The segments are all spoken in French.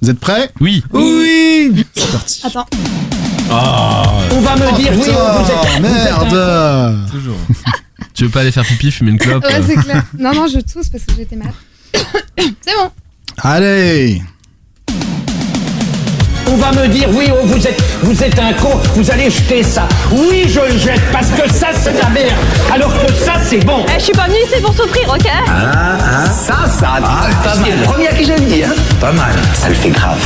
Vous êtes prêts ? Oui. Oui. C'est parti. Attends. On va me dire oui, Merde. Toujours. Tu veux pas aller faire pipi, fumer une clope Ouais, c'est clair. Non, je tousse parce que j'étais malade. C'est bon. Allez. On va me dire oui, oh, vous êtes un con, vous allez jeter ça. Oui, je le jette parce que ça c'est de la merde, alors que ça c'est bon. Je suis pas venue ici pour souffrir, ok? Ça, pas mal. C'est le premier à qui je le dis, hein. Pas mal. Ça le fait grave.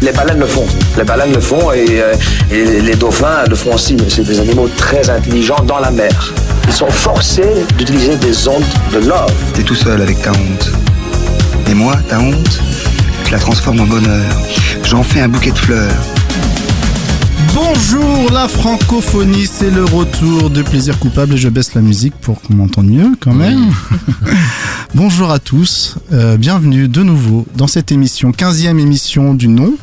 Les baleines le font. Les baleines le font et les dauphins le font aussi. C'est des animaux très intelligents dans la mer. Ils sont forcés d'utiliser des ondes de love. T'es tout seul avec ta honte. Et moi, ta honte, je la transforme en bonheur. J'en fais un bouquet de fleurs. Bonjour la francophonie, c'est le retour de Plaisir Coupable et je baisse la musique pour qu'on m'entende mieux quand même. Bonjour à tous, bienvenue de nouveau dans cette émission, 15e émission du nom.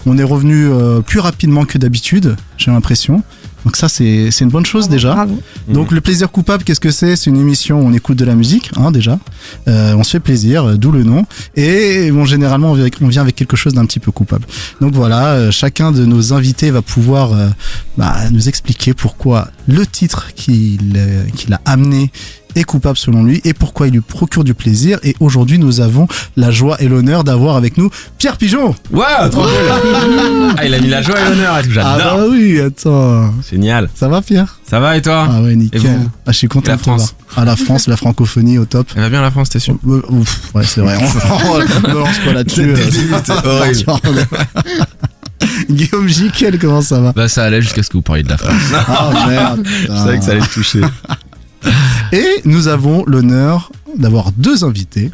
On est revenu plus rapidement que d'habitude, j'ai l'impression. Donc ça c'est une bonne chose déjà. Bravo. Donc le Plaisir Coupable, qu'est-ce que c'est ? C'est une émission où on écoute de la musique, déjà. On se fait plaisir, d'où le nom. Et bon, généralement on vient avec quelque chose d'un petit peu coupable. Donc voilà, chacun de nos invités va pouvoir nous expliquer pourquoi le titre qu'il a amené est coupable selon lui et pourquoi il lui procure du plaisir. Et aujourd'hui nous avons la joie et l'honneur d'avoir avec nous Pierre Pigeon. Ouais, trop cool. Ah, il a mis la joie et l'honneur et tout, j'adore. Ah bah oui, attends. Génial. Ça va Pierre ? Ça va et toi ? Ah ouais, nickel. Et vous ? Je suis content Et la de te voir. France ? Ah, la France, la francophonie au top. Elle va bien la France, t'es sûr ? Ouais, c'est vrai. On me lance pas là-dessus. horrible. Guillaume Jiquel, comment ça va ? Bah ça allait jusqu'à ce que vous parliez de la France. Ah merde. Je savais que ça allait te toucher. Et nous avons l'honneur d'avoir deux invités.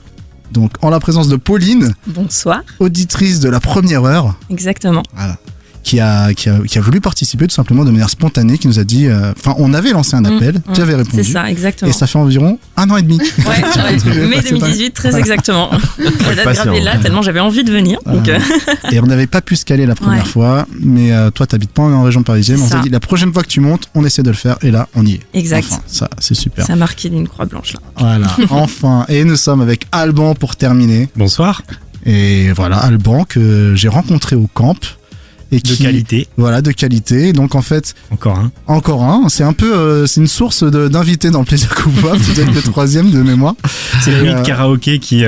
Donc en la présence de Pauline, Bonsoir. auditrice de la première heure, Exactement. voilà, qui a voulu participer tout simplement de manière spontanée, qui nous a dit, on avait lancé un appel, tu avais répondu. C'est ça, exactement. Et ça fait environ 1 an et demi. Ouais, mai 2018, très exactement. La date gravée là, tellement j'avais envie de venir. Voilà. Donc, Et on n'avait pas pu se caler la première fois, mais toi t'habites pas en région parisienne, on C'est s'est ça. dit la prochaine fois que tu montes, on essaie de le faire, et là on y est. Exact. Enfin, ça c'est super. ça a marqué d'une croix blanche là. Voilà, enfin. Et nous sommes avec Alban pour terminer. Bonsoir. Et voilà, Alban que j'ai rencontré au camp. Et De qualité. Voilà, de qualité. Donc en fait, Encore un. c'est un peu, c'est une source d'invités dans le Plaisir Coupable. C'est peut-être le troisième de mémoire. C'est lui le karaoké qui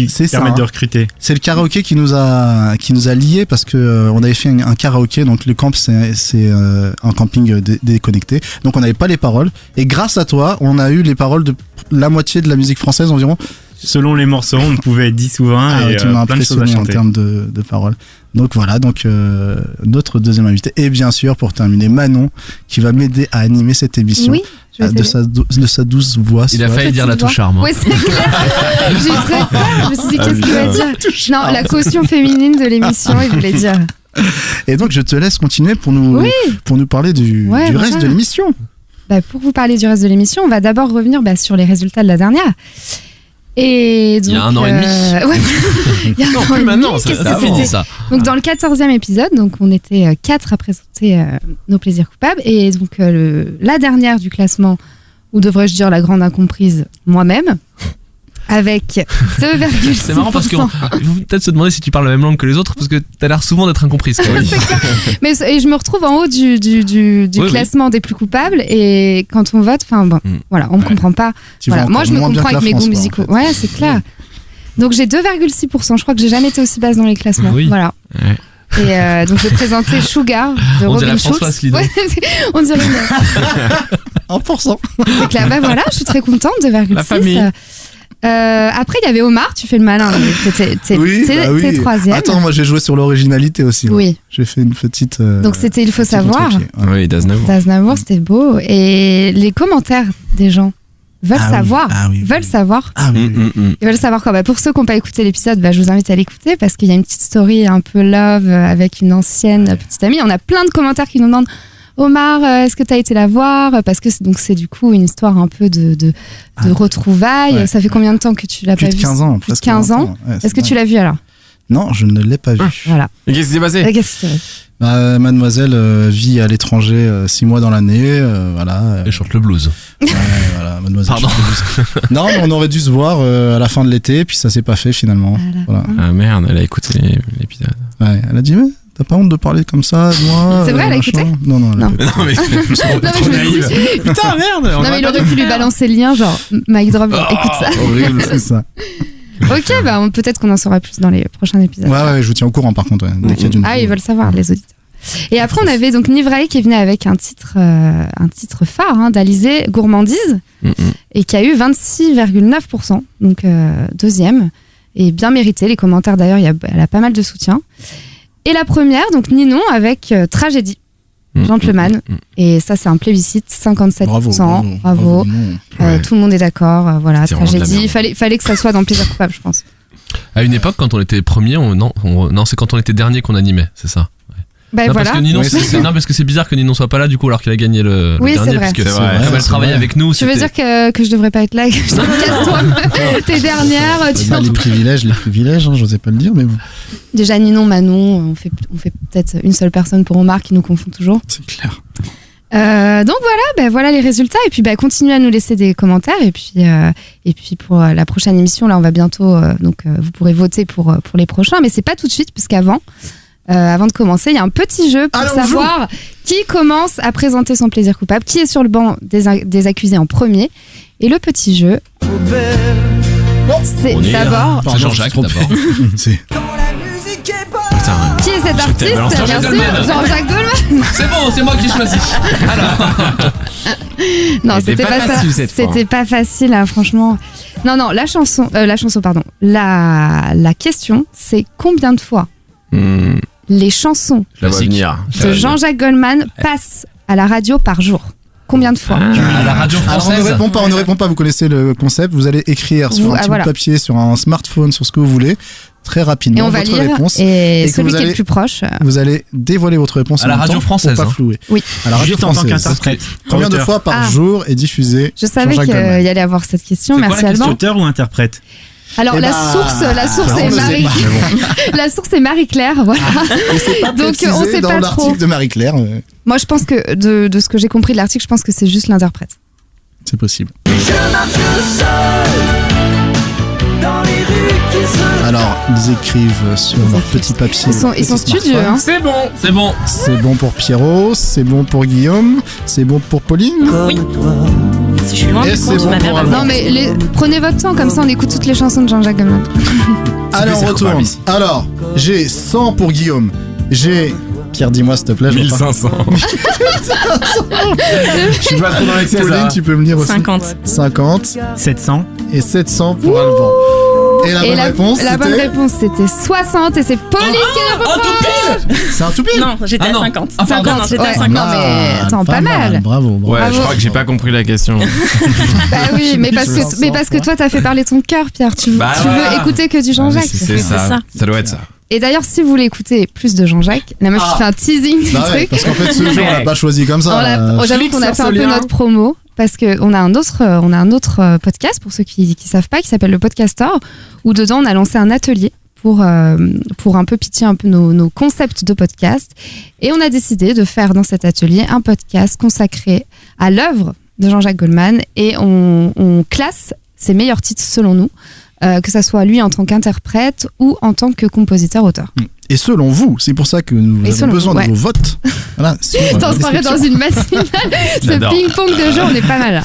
c'est ça, permet hein. de recruter. C'est le karaoké qui nous a liés parce que on avait fait un karaoké. Donc le camp c'est un camping déconnecté. Donc on n'avait pas les paroles. Et grâce à toi, on a eu les paroles de la moitié de la musique française environ. Selon les morceaux, on pouvait être 10 ou 20 et tu m'as plein de choses à impressionné en chanter. termes de paroles. Donc voilà, notre deuxième invité. Et bien sûr, pour terminer, Manon, qui va m'aider à animer cette émission. Oui, je vais de sa douce voix. Il a soit. failli dire la touche charme. Oui, c'est clair. J'ai eu très peur. Je me suis dit, qu'est-ce qu'il va dire ? Non, la caution féminine de l'émission, il voulait dire. Et donc, je te laisse continuer pour nous parler du reste de l'émission. Pour vous parler du reste de l'émission, on va d'abord revenir sur les résultats de la dernière. Et donc, Il y a 1 an et demi. Ouais, il y a un Non, an plus et maintenant, demi, ça qu'est-ce que avant c'était ? ça. Donc dans le 14e épisode, donc on était 4 à présenter nos plaisirs coupables. Et donc la dernière du classement, ou devrais-je dire la grande incomprise, moi-même, avec 2,6%. C'est marrant parce qu'il faut peut-être se demander si tu parles la même langue que les autres parce que t'as l'air souvent d'être incomprise. Quoi. C'est clair. Mais et je me retrouve en haut du classement des plus coupables, et quand on vote, voilà, on me comprend pas. Voilà. Moi je me comprends avec mes goûts musicaux. En fait. Ouais, c'est clair. Donc j'ai 2,6%. Je crois que j'ai jamais été aussi basse dans les classements. Oui. Voilà. Ouais. Et donc je vais présenter Sugar de On Robin dirait Schulz. François Asselineau. Ouais, on dirait 1%. C'est clair. Voilà, je suis très contente. 2,6. La famille. Après, il y avait Omar, tu fais le malin. T'es troisième. Attends, moi j'ai joué sur l'originalité aussi. Hein. Oui. J'ai fait une petite. Donc c'était Il faut savoir. Oui, d'Aznavour. D'Aznavour, c'était beau. Et les commentaires des gens veulent savoir. Veulent savoir. Ah oui. Ils veulent savoir quoi. Pour ceux qui n'ont pas écouté l'épisode, je vous invite à l'écouter parce qu'il y a une petite story un peu love avec une ancienne petite amie. On a plein de commentaires qui nous demandent: Omar, est-ce que tu as été la voir ? Parce que c'est du coup une histoire un peu de retrouvailles. Ouais. Ça fait combien de temps que tu l'as Plus pas de vu ? 15 ans. Plus de 15 ans. Ouais, Est-ce que tu l'as vu alors ? Non, je ne l'ai pas vu. Voilà. Et qu'est-ce qui s'est passé? Mademoiselle vit à l'étranger 6 mois dans l'année, voilà. Elle chante le blues. Ouais, voilà, Mademoiselle. Pardon. chante le blues. Non, mais on aurait dû se voir à la fin de l'été, puis ça s'est pas fait finalement. Voilà. Ah merde, elle a écouté l'épisode. Ouais, elle a dit, mais t'as pas honte de parler comme ça, de moi? C'est vrai, elle a écouté? Non. Non, mais Putain, merde. Non, mais il aurait pu lui balancer le lien, genre, Mic Drop, écoute ça. Horrible, c'est ça. Ok, peut-être qu'on en saura plus dans les prochains épisodes. Ouais, je vous tiens au courant par contre, dès qu'il y a du nouveau. Ah, ils veulent savoir, les auditeurs. Et après, on avait donc Nivrae qui venait avec un titre phare d'Alizé, Gourmandise, et qui a eu 26,9%, donc deuxième, et bien mérité. Les commentaires d'ailleurs, elle a pas mal de soutien. Et la première, donc Ninon avec Tragédie, Gentleman, et ça c'est un plébiscite, 57%. Bravo. Tout le monde est d'accord, voilà, Tragédie. Il fallait que ça soit dans Plaisir coupable, je pense. À une époque, quand on était premier, non, c'est quand on était dernier qu'on animait, c'est ça. Bah non, voilà. Parce que Ninon, parce que c'est bizarre que Ninon soit pas là du coup alors qu'il a gagné le dernier, parce que comme elle travaille avec nous. Tu veux dire que je devrais pas être là? Casse-toi, t'es dernière. Les privilèges, j'osais pas le dire, mais bon. Déjà Ninon, Manon, on fait peut-être une seule personne pour Omar qui nous confond toujours. C'est clair. Donc voilà les résultats, et puis continuez à nous laisser des commentaires, et puis pour la prochaine émission là on va bientôt vous pourrez voter pour les prochains, mais c'est pas tout de suite puisqu'avant de commencer il y a un petit jeu pour savoir qui commence à présenter son plaisir coupable, qui est sur le banc des accusés en premier, et le petit jeu c'est d'abord c'est Jean-Jacques d'abord. Qui est cet artiste? Bien sûr, Jean-Jacques Goldman. C'est bon, c'est moi qui choisis. Alors. Non, c'était pas ça. C'était pas facile, hein, franchement. Non, la chanson, pardon. La question, c'est combien de fois les chansons de Jean-Jacques Goldman passent à la radio par jour? Combien de fois? À la radio française. Alors, on ne répond pas, vous connaissez le concept. Vous allez écrire sur un petit bout de papier, sur un smartphone, sur ce que vous voulez, très rapidement, et on va votre lire, réponse. Et celui qui est le plus proche. Vous allez dévoiler votre réponse à la radio française. Pour pas flouer. Oui. À la radio Juste française. en tant qu'interprète. Combien de fois par jour est diffusé? Je savais qu'il y allait avoir cette question. C'est Merci quoi, Alban. auteur ou interprète? Alors la source est Marie. La source est Marie-Claire, voilà. Et c'est pas donc on sait dans pas l'article trop. de Marie-Claire. Moi je pense que de ce que j'ai compris de l'article, je pense que c'est juste l'interprète. C'est possible. Alors, ils écrivent sur leur petit papier. Ils sont studieux, hein. C'est bon. C'est bon pour Pierrot, c'est bon pour Guillaume, c'est bon pour Pauline. Oui. Si je suis loin Et du c'est compte, bon ma mère pour va me Non mais prenez votre temps, comme ça on écoute toutes les chansons de Jean-Jacques Goldman. Allez, on retourne. Alors, j'ai 100 pour Guillaume. J'ai... Pierre, dis-moi s'il te plaît. 1500. Je suis pas trop dans l'excès. Pauline, tu peux me dire aussi. 50. 700. Et 700 pour Alban. Et la bonne réponse, c'était 60, et c'est Pauline qui est la bonne. C'est un tout pile. Non, j'étais à 50. Ah, pardon. Non, j'étais à 50. Non mais attends, pas mal. Bravo. Ouais, je crois que j'ai pas compris la question. Bah oui, mais parce que toi t'as fait parler ton cœur, Pierre. Tu veux écouter que du Jean-Jacques. C'est ça. Ça doit être ça. Et d'ailleurs, si vous voulez écouter plus de Jean-Jacques, la meuf fait un teasing du truc. Parce qu'en fait, ce jour, on l'a pas choisi comme ça. J'avoue qu'on a fait un peu notre promo, parce qu'on a un autre podcast, pour ceux qui savent pas, qui s'appelle le Podcaster, où dedans on a lancé un atelier pour un peu pitcher un peu nos concepts de podcast. Et on a décidé de faire dans cet atelier un podcast consacré à l'œuvre de Jean-Jacques Goldman, et on classe ses meilleurs titres selon nous. Que ça soit lui en tant qu'interprète ou en tant que compositeur-auteur. Et selon vous, c'est pour ça que nous avons besoin de vos votes. Voilà, on se croirait dans une matinale. Ce ping-pong de jeu, on est pas mal là.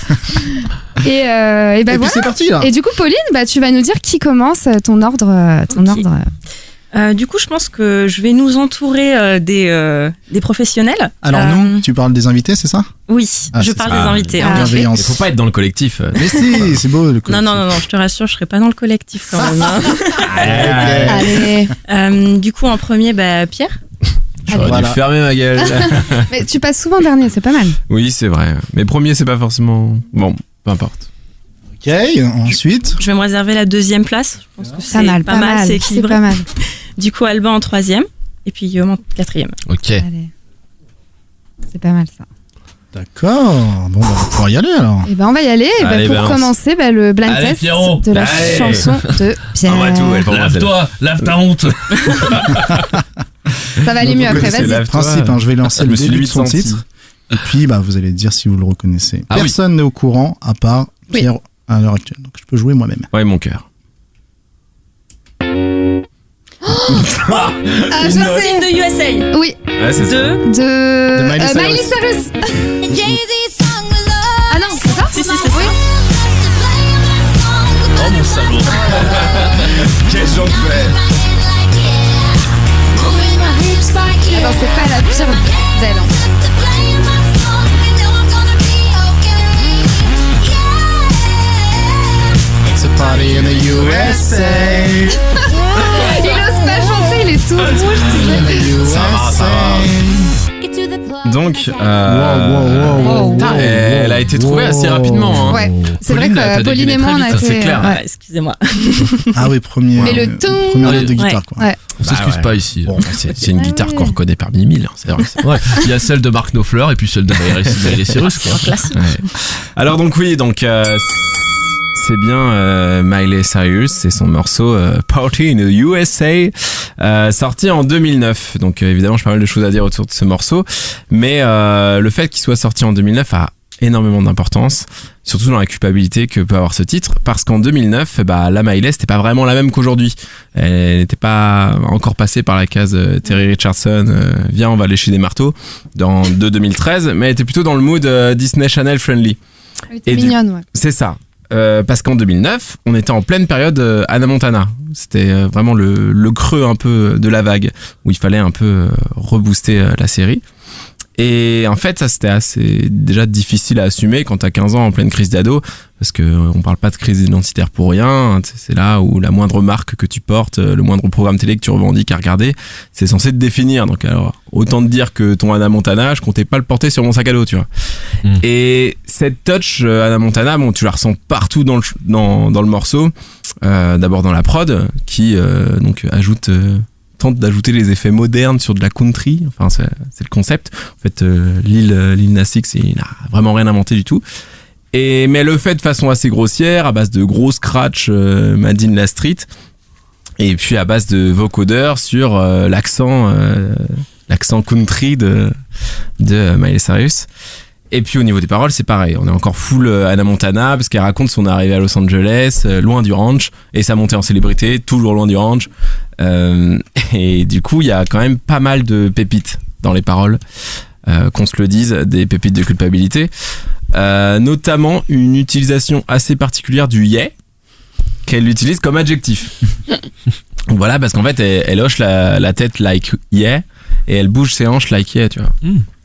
Et puis c'est parti là. Et du coup, Pauline, tu vas nous dire qui commence ton ordre. Du coup, je pense que je vais nous entourer des professionnels. Alors nous, tu parles des invités, c'est ça? Oui, je parle des invités. Bienveillance. Il faut pas être dans le collectif. Mais si, c'est beau le collectif. Non, je te rassure, je serai pas dans le collectif quand même. Allez. Du coup, en premier, Pierre. J'aurais dû fermer ma gueule. Mais tu passes souvent dernier, c'est pas mal. Oui, c'est vrai. Mais premier, c'est pas forcément... Bon, peu importe. Ok, ensuite. Je vais me réserver la deuxième place. Je pense que c'est pas mal, c'est équilibré. Pas mal. Du coup, Alban en troisième, et puis Guillaume en quatrième. Ok. Allez. C'est pas mal ça. D'accord. Bon, on va pouvoir y aller alors. Et on va y aller. Pour commencer, le blind test de la chanson de Pierre. Lave-toi, lave ta honte. Ça va aller mieux après, vas-y. C'est le principe, je vais lancer le début de son titre. Et puis, vous allez dire si vous le reconnaissez. Personne n'est au courant, à part Pierre à l'heure actuelle. Donc, je peux jouer moi-même. Ouais, mon cœur. Je sais. De USA. Oui. Ouais, c'est de Miley Cyrus. Ah non, c'est ça? Si, c'est ça. Oui. Oh mon salaud. Quel genre de fait. Non, c'est pas la pire d'elle. It's a party in the USA. Il ose pas chanter, il est tout rouge, tu sais. Ça va. Donc, elle a été trouvée assez rapidement. Ouais, c'est vrai que Pauline et moi, on a été. C'est clair. Ouais, excusez-moi. Ah oui, premier. Mais le ton. Première note de guitare, quoi. Ouais. On s'excuse pas ici. Bon, c'est une guitare qu'on reconnaît parmi 1000. C'est vrai. Ouais. Il y a celle de Mark Knopfler et puis celle de Miley Cyrus. Classique. Ouais. Alors donc c'est bien Miley Cyrus, c'est son morceau Party in the USA, sorti en 2009. Donc évidemment, j'ai pas mal de choses à dire autour de ce morceau, mais le fait qu'il soit sorti en 2009 a énormément d'importance, surtout dans la culpabilité que peut avoir ce titre, parce qu'en 2009, la Miley, c'était pas vraiment la même qu'aujourd'hui. Elle n'était pas encore passée par la case Terry Richardson, viens, on va lécher des marteaux, de 2013, mais elle était plutôt dans le mood Disney Channel friendly. Elle était mignonne, ouais. C'est ça. Parce qu'en 2009, on était en pleine période Hannah Montana. C'était vraiment le creux un peu de la vague, où il fallait un peu rebooster la série. Et en fait, ça c'était assez déjà difficile à assumer quand t'as 15 ans en pleine crise d'ado, parce que on parle pas de crise identitaire pour rien. C'est là où la moindre marque que tu portes, le moindre programme télé que tu revendiques à regarder, c'est censé te définir. Donc alors, autant te dire que ton Hannah Montana, je comptais pas le porter sur mon sac à dos, tu vois. Et cette touch Hannah Montana, tu la ressens partout dans le morceau. D'abord dans la prod, qui donc tente d'ajouter les effets modernes sur de la country. Enfin, c'est le concept. En fait, Lil Nas X, il n'a vraiment rien inventé du tout. Mais le fait de façon assez grossière, à base de gros scratch made in la street, et puis à base de vocodeurs sur l'accent country de Miley Cyrus. Et puis au niveau des paroles, c'est pareil. On est encore full Hannah Montana, parce qu'elle raconte son arrivée à Los Angeles, loin du ranch, et sa montée en célébrité, toujours loin du ranch. Et du coup, il y a quand même pas mal de pépites dans les paroles, qu'on se le dise, des pépites de culpabilité. Notamment une utilisation assez particulière du yeah, qu'elle utilise comme adjectif. Voilà, parce qu'en fait, elle hoche la tête like yeah, et elle bouge ses hanches like yeah, tu vois.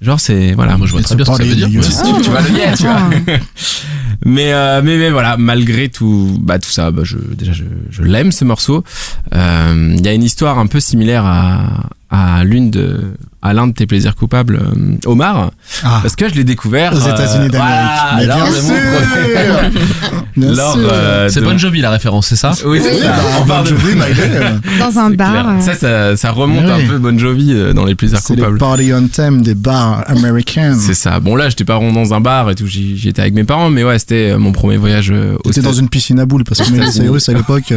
Genre, c'est, voilà. Moi, je vois très bien ce que ça veut dire. Tu vois le yeah, tu vois. Mais voilà, malgré tout ça, je l'aime, ce morceau. Il y a une histoire un peu similaire à l'un de tes plaisirs coupables, Omar, parce que je l'ai découvert aux États-Unis d'Amérique. Bien sûr. C'est Bon Jovi la référence, c'est ça? Oui, c'est ça. On parle de Bon Jovi, dans un bar. Ça remonte un peu Bon Jovi dans les plaisirs coupables. C'est les party anthem des bars américains. C'est ça. Bon, là, j'étais pas rond dans un bar et tout, j'étais avec mes parents, mais ouais, c'était mon premier voyage T'étais dans une piscine à boules, parce que Miley Cyrus à l'époque.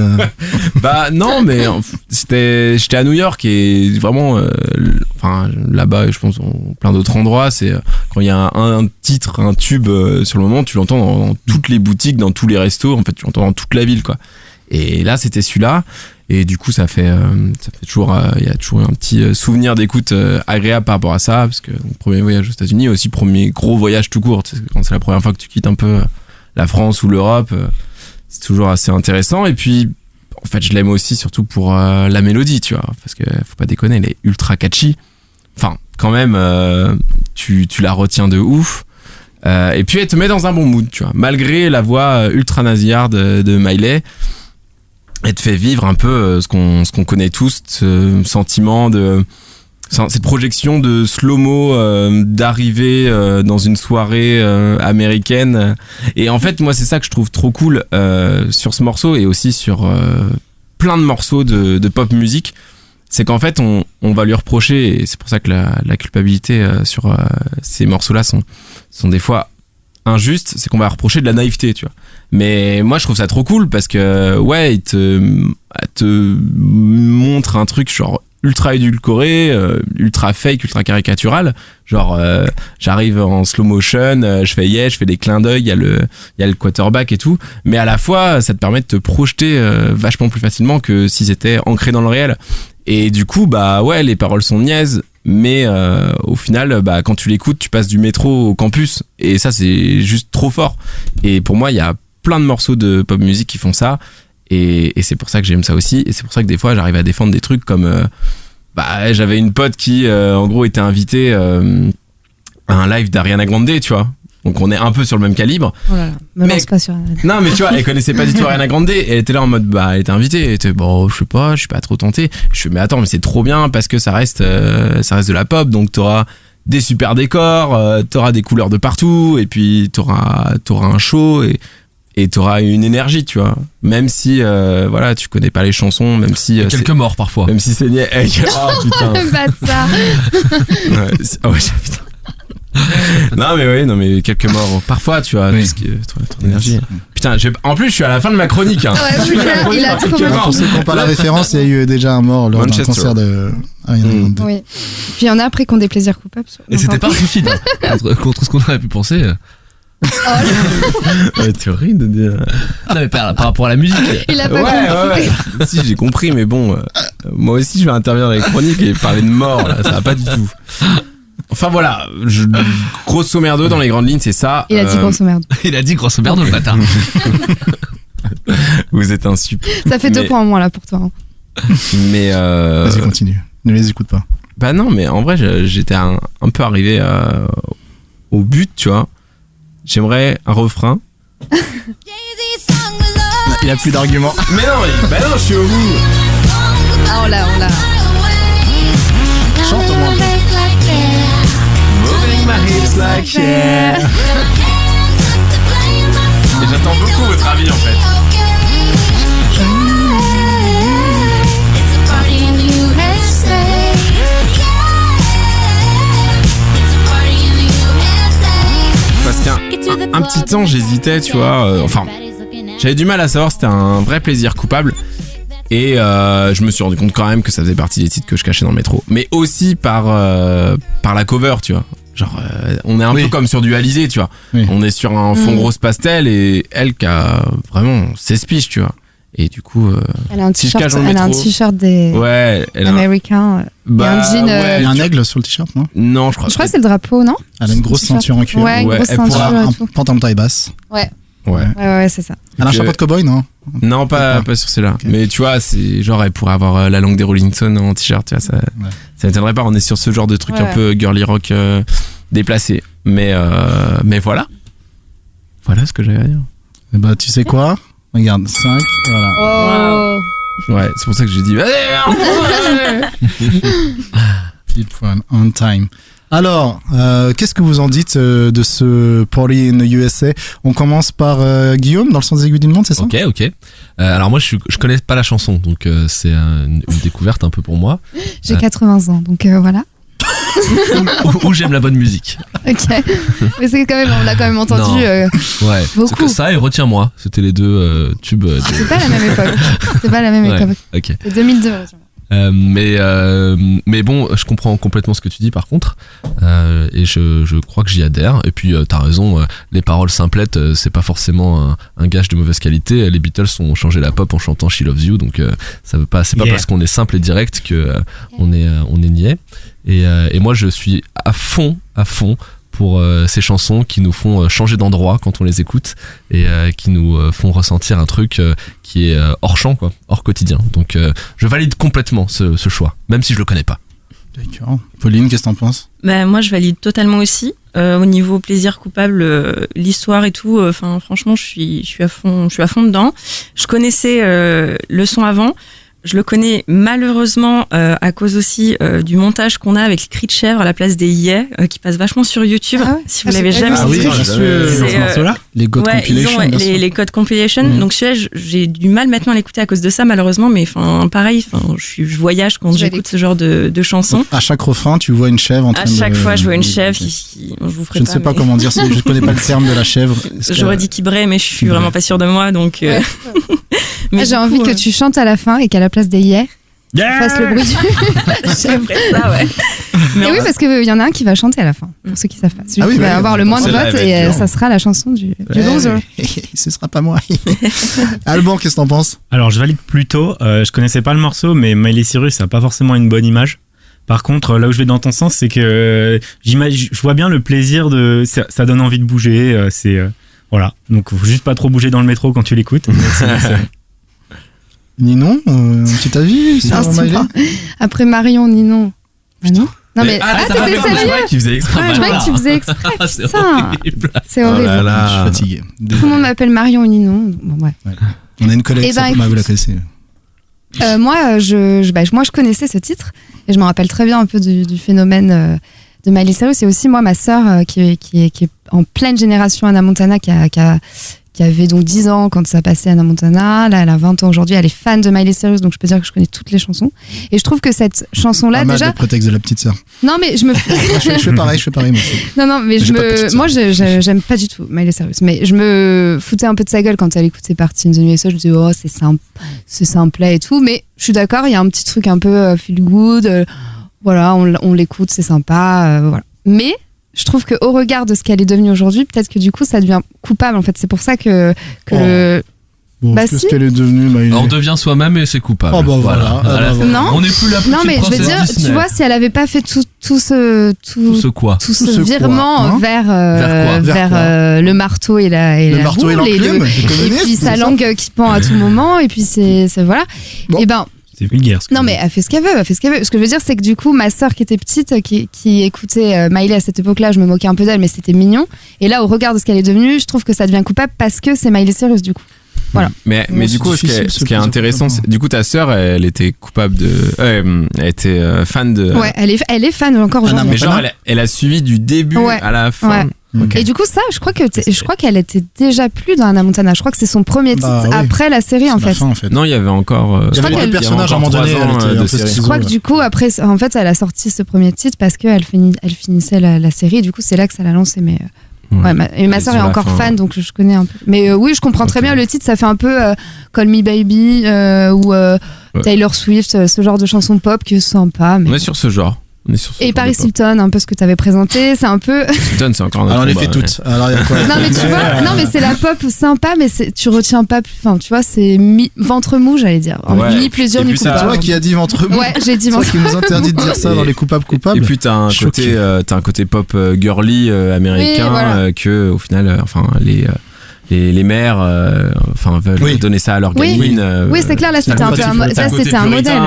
Non, mais j'étais à New York, et vraiment, là-bas, je pense, plein d'autres endroits, c'est quand il y a un titre, un tube sur le moment, tu l'entends dans toutes les boutiques, dans tous les restos, en fait, tu l'entends dans toute la ville, quoi. Et là, c'était celui-là, et du coup, ça fait toujours, il y a toujours un petit souvenir d'écoute agréable par rapport à ça, parce que premier voyage aux États-Unis, aussi premier gros voyage tout court, quand c'est la première fois que tu quittes un peu la France ou l'Europe, c'est toujours assez intéressant. Et puis, en fait, je l'aime aussi surtout pour la mélodie, tu vois, parce que faut pas déconner, elle est ultra catchy. Enfin, quand même, tu la retiens de ouf. Et puis elle te met dans un bon mood, tu vois. Malgré la voix ultra nasillarde de Miley, elle te fait vivre un peu ce qu'on connaît tous, ce sentiment cette projection de slow-mo d'arrivée dans une soirée américaine. Et en fait, moi, c'est ça que je trouve trop cool sur ce morceau, et aussi sur plein de morceaux de pop musique. c'est qu'en fait on va lui reprocher, et c'est pour ça que la culpabilité sur ces morceaux-là sont des fois injustes, c'est qu'on va reprocher de la naïveté, tu vois. Mais moi je trouve ça trop cool parce que ouais, il te montre un truc genre ultra édulcoré, ultra fake, ultra caricatural, genre j'arrive en slow motion, je fais des clins d'œil, il y a le quarterback et tout, mais à la fois ça te permet de te projeter vachement plus facilement que si c'était ancré dans le réel. Et du coup bah ouais, les paroles sont niaises, mais au final bah quand tu l'écoutes, tu passes du métro au campus, et ça c'est juste trop fort. Et pour moi il y a plein de morceaux de pop music qui font ça. Et c'est pour ça que j'aime ça aussi, et c'est pour ça que des fois j'arrive à défendre des trucs comme j'avais une pote qui en gros était invitée à un live d'Ariana Grande, tu vois, donc on est un peu sur le même calibre. Oh là là, me lance pas sur Ariana. Non mais tu vois, elle connaissait pas du tout Ariana Grande, et elle était là en mode elle était invitée, elle était je sais pas, je suis pas trop tenté. Je fais mais attends, mais c'est trop bien parce que ça reste de la pop, donc t'auras des super décors, t'auras des couleurs de partout, et puis t'auras un show, et t'auras une énergie, tu vois, même si voilà, tu connais pas les chansons, même si quelques morts parfois, même si c'est oh putain bâtard. Putain. non mais quelques morts parfois, tu vois, parce que ton énergie. Putain, en plus je suis à la fin de ma chronique, hein. Ouais, il a trop mal. Pour ceux qui n'ont pas la référence, il y a eu déjà un mort lors d'un concert de Ariana Grande. Oui. Puis il y en a après qui ont des plaisirs coupables. Et c'était pas suicide contre ce qu'on aurait pu penser. C'est horrible de dire. Non mais par rapport à la musique. Il a pas compris. Ouais. Si, j'ai compris, mais bon, moi aussi je vais intervenir dans les chroniques et parler de mort, là, ça va pas du tout. Enfin voilà, grosso merdo dans les grandes lignes, c'est ça. Il a dit grosso merdo. Il a dit grosso merdo, le bâtard. Vous êtes un sup. Ça fait 2 points en moins là pour toi. Mais vas-y, continue. Ne les écoute pas. Bah non, mais en vrai, j'étais un peu arrivé au but, tu vois. J'aimerais un refrain. Il a plus d'arguments. Mais non, je suis au bout. Ah, on l'a. Chante au moins. Moving my hips like yeah. Et j'attends beaucoup votre avis en fait. Parce qu'un petit temps j'hésitais, tu vois, j'avais du mal à savoir si c'était un vrai plaisir coupable, et je me suis rendu compte quand même que ça faisait partie des titres que je cachais dans le métro, mais aussi par la cover, tu vois, genre on est un peu comme sur du Alizé, tu vois, on est sur un fond rose pastel, et elle qui a vraiment 16 piges, tu vois. Et du coup, elle a un t-shirt des américains. Un jean. Il y a un aigle sur le t-shirt, non? Non, je crois que c'est le drapeau, non? Elle a une grosse ceinture en cuir. Ouais, une grosse ceinture. Un pantalon taille basse. Ouais, c'est ça. Elle a un chapeau de cow-boy, non? Non, pas sur celle-là. Okay. Mais tu vois, c'est genre, elle pourrait avoir la langue des Rolling Stones en t-shirt, tu vois, ça m'étonnerait pas. On est sur ce genre de truc un peu girly rock déplacé. Mais voilà. Voilà ce que j'avais à dire. Et bah, tu sais quoi? Regarde, 5, voilà. Oh. Ouais, c'est pour ça que j'ai dit Pile point, on time. Alors, qu'est-ce que vous en dites de ce Party in the USA? On commence par Guillaume, dans le sens des aiguilles d'une montre, c'est ça? Ok. Alors moi, je connais pas la chanson, donc c'est une découverte un peu pour moi. J'ai 80 ans, donc voilà. Où j'aime la bonne musique. Ok. Mais c'est quand même, on l'a quand même entendu. Ouais. Beaucoup. Que ça et Retiens-moi, c'était les deux tubes. C'est pas la même époque. C'était pas la même époque. Ok. C'est 2002. Mais bon, je comprends complètement ce que tu dis par contre, et je crois que j'y adhère. Et puis t'as raison, les paroles simplettes, c'est pas forcément un gage de mauvaise qualité. Les Beatles ont changé la pop en chantant She Loves You, donc ça veut pas, c'est pas parce qu'on est simple et direct que on est niais. Et moi je suis à fond pour ces chansons qui nous font changer d'endroit quand on les écoute, et qui nous font ressentir un truc qui est hors champ, quoi, hors quotidien. Donc je valide complètement ce choix, même si je le connais pas. D'accord. Pauline, qu'est-ce que t'en penses? Moi je valide totalement aussi. Au niveau plaisir coupable, l'histoire et tout, franchement je suis à fond dedans. Je connaissais le son avant. je le connais malheureusement à cause aussi du montage qu'on a avec les cris de chèvre à la place des yeah qui passe vachement sur YouTube. Si vous l'avez jamais vu. C'est ce morceau-là. Les God Compilation. Les God Compilation. Donc celui-là, j'ai du mal maintenant à l'écouter à cause de ça malheureusement, mais pareil, je voyage quand j'écoute ce genre de chansons. Donc, à chaque refrain, tu vois une chèvre en train de... À chaque fois, je vois une chèvre qui je vous ferai je ne sais pas comment dire, je connais pas le terme de la chèvre. J'aurais dit qui braie, mais je suis vraiment pas sûre de moi, donc. Mais j'ai envie que tu chantes à la fin et qu'à la place des hier, tu fasses le bruit du chèvre. Ça, ouais. Mais oui, parce qu'il y en a un qui va chanter à la fin, pour ceux qui savent pas. Celui qui va avoir le moins de votes et ça sera la chanson du loser. Ce sera pas moi. Alban, qu'est-ce que t'en penses? Alors, je valide plutôt. Je connaissais pas le morceau, mais Miley Cyrus, ça a pas forcément une bonne image. Par contre, là où je vais dans ton sens, c'est que je vois bien le plaisir de. Ça donne envie de bouger. Voilà. Donc, faut juste pas trop bouger dans le métro quand tu l'écoutes. Ninon, un petit avis sur Miley? Après Marion, Ninon. Ah non? Non mais t'étais sérieux? Je croyais que tu faisais exprès. C'est horrible. C'est horrible. Oh là là. Je suis fatigué. Tout le monde m'appelle Marion ou Ninon. Bon, ouais. On a une collègue, vous la connaissez. Moi, je connaissais ce titre et je me rappelle très bien un peu du phénomène de Miley Cyrus. Et aussi moi, ma sœur qui est en pleine génération Hannah Montana, qui avait donc 10 ans quand ça passait Hannah Montana. Là, elle a 20 ans aujourd'hui. Elle est fan de Miley Cyrus, donc je peux dire que je connais toutes les chansons. Et je trouve que cette chanson-là, déjà. Le prétexte de la petite sœur. Non, mais je fais pareil, moi aussi. Non, mais moi, j'aime pas du tout Miley Cyrus. Mais je me foutais un peu de sa gueule quand elle écoutait Party in the USA. Je disais, oh, c'est simple et tout. Mais je suis d'accord, il y a un petit truc un peu feel good. Voilà, on l'écoute, c'est sympa. Voilà. Mais je trouve qu'au regard de ce qu'elle est devenue aujourd'hui, peut-être que du coup ça devient coupable en fait. C'est pour ça que Bon, qu'est-ce qu'elle est devenue, Miley? On devient soi-même et c'est coupable. Oh bah voilà. Non. On n'est plus la petite Non mais je veux dire, Disney. tu vois, si elle avait pas fait tout ce virement vers le marteau et la boule et puis sa langue qui pend à tout moment et puis c'est voilà. Bon. Et ben c'est vulgaire. Non mais elle fait ce qu'elle veut, Ce que je veux dire, c'est que du coup, ma sœur qui était petite, qui écoutait Miley à cette époque-là, je me moquais un peu d'elle, mais c'était mignon. Et là, au regard de ce qu'elle est devenue, je trouve que ça devient coupable parce que c'est Miley Cyrus du coup. Voilà. Mais du coup, ce qui est intéressant, c'est du coup ta sœur, elle était coupable de, elle était fan de. Ouais, elle est fan encore aujourd'hui. Mais genre, elle a suivi du début à la fin. Ouais. Okay. Et du coup, ça, je crois qu'elle était déjà plus dans Hannah Montana. Je crois que c'est son premier titre après la série en fait. Non, il y avait encore. Il y avait des personnages à un moment donné. Je crois que du coup, après, en fait, elle a sorti ce premier titre parce qu'elle finissait la série. Et du coup, c'est là que ça l'a lancé. Mais ma sœur est encore fan, donc je connais un peu. Mais oui, je comprends très bien le titre. Ça fait un peu Call Me Baby ou Taylor Swift, ce genre de chanson pop qui est sympa. Mais on est sur ce genre. Et Paris Hilton, un peu ce que tu avais présenté, c'est un peu. Hilton, c'est encore. Alors on les fait toutes. Alors il y a quoi? Non mais tu vois, mais c'est la pop sympa, mais tu retiens pas. Enfin, tu vois, c'est ventre mou, j'allais dire. Ni plaisir ni coupable. C'est toi qui as dit ventre mou. Ouais, j'ai dit ventre mou. C'est qui nous interdit de dire ça dans les coupables. Et puis t'as un côté pop girly américain que au final, les mères veulent donner ça à leur gamine. Oui, c'est clair, là c'était un peu un modèle.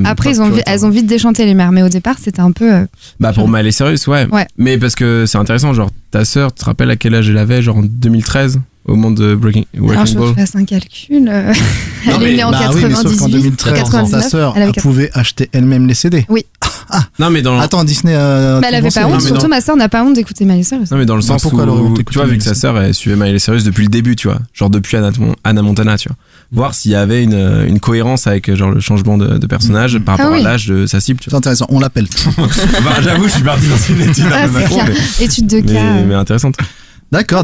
Après elles ont vite déchanté les mères, mais au départ c'était un peu pour Miley Cyrus, ouais. Mais parce que c'est intéressant, genre ta sœur, tu te rappelles à quel âge elle avait, genre en 2013 au moment de Wrecking Ball? Alors je fasse un calcul. Elle est née en 98. Oui, mais sauf qu'en 2013, ta sœur pouvait acheter elle-même les CD. Oui. Ah. Non mais Attends, Disney mais elle avait pas honte, surtout ma sœur n'a pas honte d'écouter Miley Cyrus. Non mais dans le sens où tu vois, vu que sa sœur elle suivait Miley Cyrus depuis le début, tu vois, genre depuis Hannah Montana, tu vois, voir s'il y avait une cohérence avec genre le changement de personnage par rapport à l'âge de sa cible. C'est intéressant, on l'appelle. J'avoue, je suis parti dans une étude un peu macro, étude de cas mais intéressante. D'accord.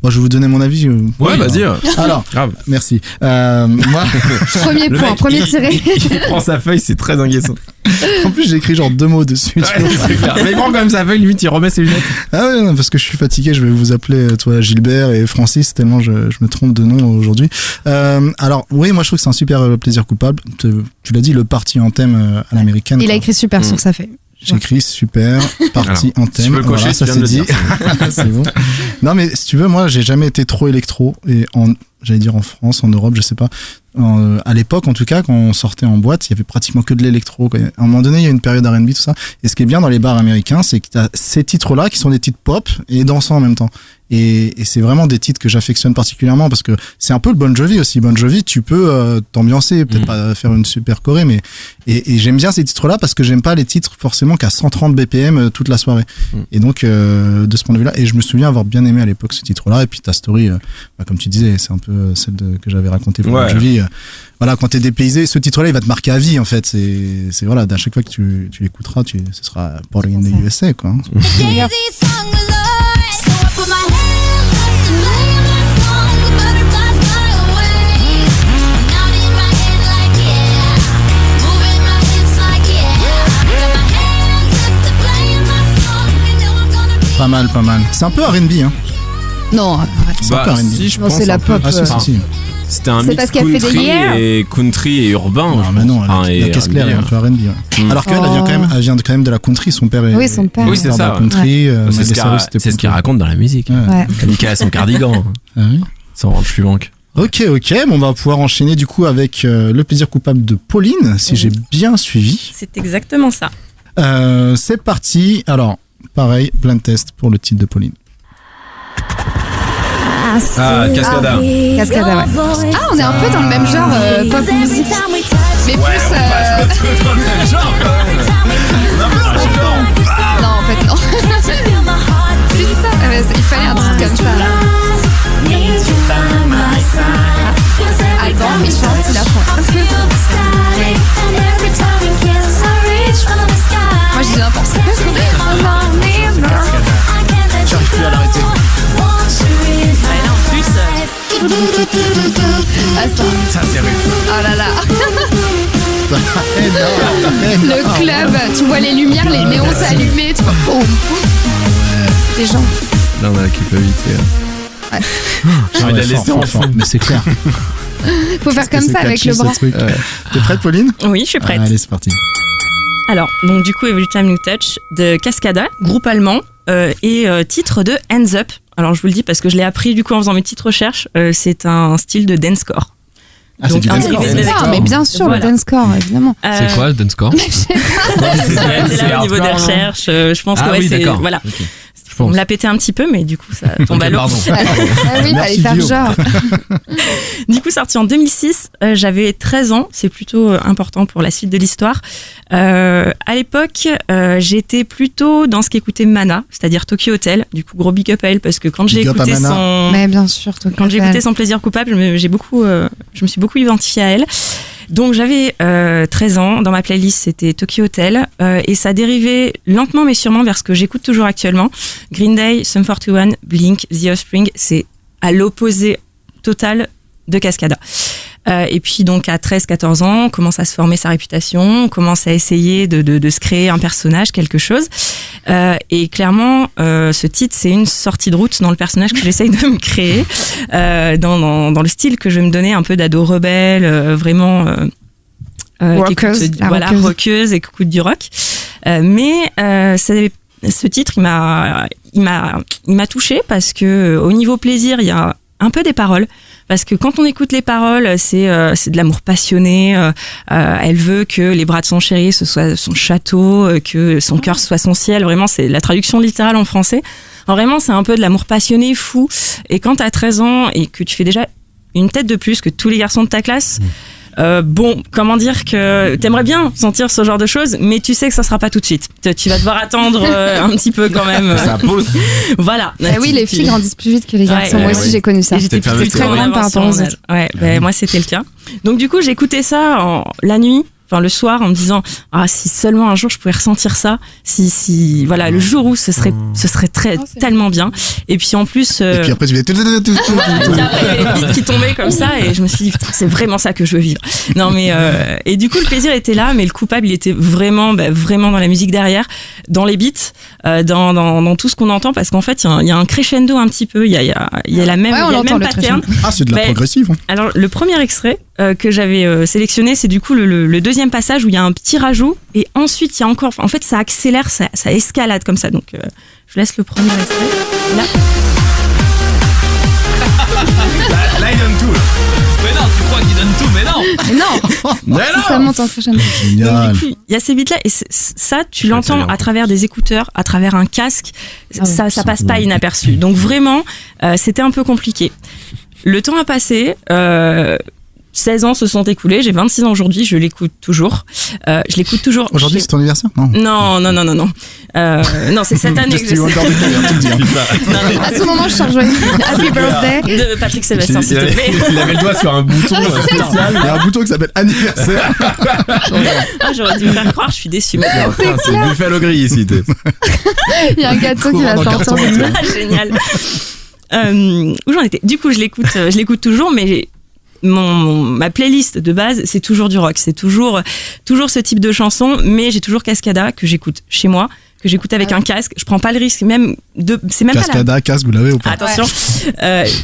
Moi, je vais vous donner mon avis. Ouais, vas-y. Alors, grave. Merci. Moi, premier tiré. Il prend sa feuille, c'est très engageant. En plus, j'ai écrit genre 2 mots dessus. C'est clair. Mais il prend quand même sa feuille, limite, il remet ses lunettes. Ah ouais, non, parce que je suis fatigué. Je vais vous appeler, toi, Gilbert et Francis, tellement je me trompe de nom aujourd'hui. Alors, oui, moi, je trouve que c'est un super plaisir coupable. Tu l'as dit, le party en thème à l'américaine. Il a écrit super sur sa feuille. J'écris super, partie en thème. Tu peux le cocher, ça c'est dit. C'est bon. Non mais si tu veux, moi j'ai jamais été trop électro et j'allais dire en France, en Europe, je sais pas. À l'époque, en tout cas, quand on sortait en boîte, il y avait pratiquement que de l'électro. À un moment donné, il y a une période R&B, tout ça. Et ce qui est bien dans les bars américains, c'est que t'as ces titres-là qui sont des titres pop et dansants en même temps. Et c'est vraiment des titres que j'affectionne particulièrement parce que c'est un peu le Bon Jovi aussi. Bon Jovi, tu peux t'ambiancer, peut-être pas faire une super choré, mais et j'aime bien ces titres-là parce que j'aime pas les titres forcément qu'à 130 BPM toute la soirée. Et donc de ce point de vue-là, et je me souviens avoir bien aimé à l'époque ce titre-là. Et puis ta story, comme tu disais, c'est un peu celle que j'avais racontée pour Bon Jovi. Voilà, quand t'es dépaysé, ce titre-là, il va te marquer à vie, en fait. C'est voilà, à chaque fois que tu l'écouteras, ce sera Party in the USA, quoi. Pas mal. C'est un peu R&B, hein. Non, arrête. C'est un peu R&B. Si, je pense c'est la pop. Si. C'était un mix country et urbain. Non, mais non, la caisse claire est un peu R&B. Ouais. Alors qu'elle, elle vient quand même de la country. Son père est. Oui, son père. Oui, c'est ça. De la country. C'est ce qu'il raconte dans la musique. Nicolas a son cardigan. Sans Orange Funk. Ok, bon, on va pouvoir enchaîner du coup avec le plaisir coupable de Pauline, si j'ai bien suivi. C'est exactement ça. C'est parti. Alors, pareil, blind test pour le titre de Pauline. Cascada. Cascada, ouais. Ah, on est un peu dans le même genre pop musique. Mais plus. Dans le même genre. Non, en fait, non. Plus ça. Il fallait un truc comme ça. Alban, il chante, il a fond. Moi, je dis n'importe quoi. J'arrive plus à l'arrêter. Ça c'est rude. Oh là là. Énorme. Le club, tu vois les lumières, les néons s'allumer, tu vois. Boum. Les gens. Là on a la culpabilité. Ouais. J'ai envie de la laisser en fond. Mais c'est clair. Faut faire comme ça avec le bras. T'es prête, Pauline? Oui, je suis prête. Allez, c'est parti. Alors, donc du coup, Every Time You Touch de Cascada, groupe allemand, et titre de Hands Up. Alors, je vous le dis parce que je l'ai appris du coup en faisant mes petites recherches. C'est un style de dancecore. Ah, c'est du dancecore. Mais bien sûr, voilà. Le dancecore, évidemment. C'est quoi le dancecore? C'est là au niveau des recherches. Je pense que oui, c'est d'accord. voilà. Okay. On me l'a pété un petit peu, mais du coup, ça tombe à l'eau. Ah oui, fallait faire genre. Du coup, sorti en 2006, j'avais 13 ans. C'est plutôt important pour la suite de l'histoire. À l'époque, j'étais plutôt dans ce qu'écoutait Mana, c'est-à-dire Tokyo Hotel. Du coup, gros big up à elle, parce que quand j'ai écouté son... Mais bien sûr, quand j'ai écouté son plaisir coupable, je me suis beaucoup identifiée à elle. Donc j'avais 13 ans, dans ma playlist c'était Tokyo Hotel et ça dérivait lentement mais sûrement vers ce que j'écoute toujours actuellement. Green Day, Sum 41, Blink, The Offspring, c'est à l'opposé total de Cascada. Et puis donc à 13-14 ans, on commence à se former sa réputation, on commence à essayer de se créer un personnage, quelque chose. Et clairement, ce titre, c'est une sortie de route dans le personnage que j'essaye de me créer, dans le style que je vais me donner, un peu d'ado rebelle, vraiment rockeuse, rockeuse et qui écoute du rock. Mais ce titre, il m'a touchée parce que au niveau plaisir, il y a un peu des paroles. Parce que quand on écoute les paroles, c'est de l'amour passionné. Elle veut que les bras de son chéri, ce soit son château, que son cœur soit son ciel. Vraiment, c'est la traduction littérale en français. Alors vraiment, c'est un peu de l'amour passionné, fou. Et quand t'as 13 ans et que tu fais déjà une tête de plus que tous les garçons de ta classe, bon, comment dire que t'aimerais bien sentir ce genre de choses, mais tu sais que ça sera pas tout de suite. Tu vas devoir attendre un petit peu quand même. Ça pose. Voilà. Oui, les filles grandissent plus vite que les garçons. Moi aussi, j'ai connu ça. J'étais très grande par rapport aux autres. Ouais, moi c'était le cas. Donc du coup, j'écoutais ça la nuit. Enfin, le soir, en me disant si seulement un jour je pouvais ressentir ça, si voilà, le jour où ce serait tellement bien. Et puis en plus et puis après tu après les beats qui tombaient comme ça et je me suis dit putain, c'est vraiment ça que je veux vivre. Non mais et du coup le plaisir était là, mais le coupable il était vraiment dans la musique derrière, dans les beats, dans tout ce qu'on entend, parce qu'en fait il y a un crescendo un petit peu, il y a la même, il y a le même pattern. Ah, c'est de la progressive. Hein. Alors le premier extrait que j'avais sélectionné, c'est du coup le deuxième passage où il y a un petit rajout et ensuite il y a encore, en fait ça accélère, ça escalade comme ça, donc je laisse le premier extrait. Là il donne tout. Mais non, tu crois qu'il donne tout, mais non. Mais non. Ça monte en crescendo. Génial. Donc, du coup, il y a ces beats là et ça tu l'entends à travers des écouteurs, à travers un casque, ça passe pas inaperçu. Donc vraiment c'était un peu compliqué. Le temps a passé, 16 ans se sont écoulés, j'ai 26 ans aujourd'hui, je l'écoute toujours. Je l'écoute toujours. Aujourd'hui, c'est ton anniversaire? Non. Non, c'est cette année que je sais. À ce moment, je charge Happy Birthday de Patrick Sébastien, s'il te plaît. Il avait le doigt sur un bouton spécial. Il y a un bouton qui s'appelle anniversaire. J'aurais dû me faire croire, je suis déçue maintenant. C'est Buffalo Grill ici. Il y a un gâteau qui va sortir. Génial. Où j'en étais? Du coup, je l'écoute toujours, mais ma playlist de base, c'est toujours du rock, c'est toujours ce type de chanson, mais j'ai toujours Cascada que j'écoute chez moi, que j'écoute avec un casque. Je prends pas le risque c'est même Cascada, casque, vous l'avez ou pas? Attention,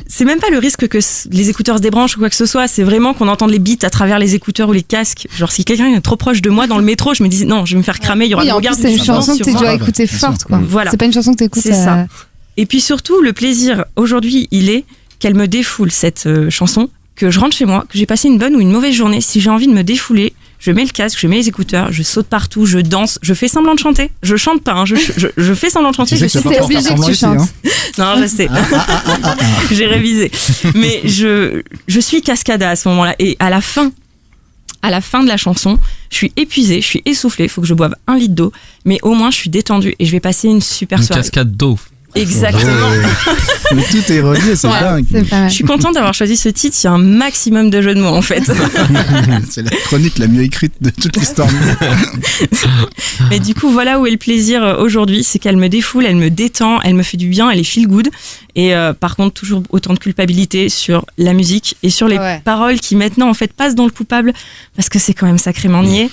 c'est même pas le risque que les écouteurs se débranchent ou quoi que ce soit. C'est vraiment qu'on entende les beats à travers les écouteurs ou les casques. Genre si quelqu'un est trop proche de moi dans le métro, je me dis non, je vais me faire cramer. Il y aura en plus, c'est une chanson que tu dois écouter forte, quoi. Voilà. C'est pas une chanson que tu écoutes. C'est ça. Et puis surtout, le plaisir aujourd'hui, il est qu'elle me défoule cette chanson, que je rentre chez moi, que j'ai passé une bonne ou une mauvaise journée. Si j'ai envie de me défouler, je mets le casque, je mets les écouteurs, je saute partout, je danse, je fais semblant de chanter. Je chante pas, je fais semblant de chanter. Tu sais que c'est obligé que tu chantes. Non, je sais. J'ai révisé. Mais je suis Cascada à ce moment-là. Et à la fin de la chanson, je suis épuisée, je suis essoufflée, il faut que je boive 1 litre d'eau, mais au moins je suis détendue et je vais passer une super soirée. Une cascade d'eau. Exactement. Mais tout est relié, c'est dingue. Je suis contente d'avoir choisi ce titre, il y a un maximum de jeux de mots en fait. C'est la chronique la mieux écrite de toute l'histoire. Mais du coup, voilà où est le plaisir aujourd'hui, c'est qu'elle me défoule, elle me détend, elle me fait du bien, elle est feel good. Et par contre, toujours autant de culpabilité sur la musique et sur les paroles qui maintenant en fait passent dans le coupable parce que c'est quand même sacrément niais.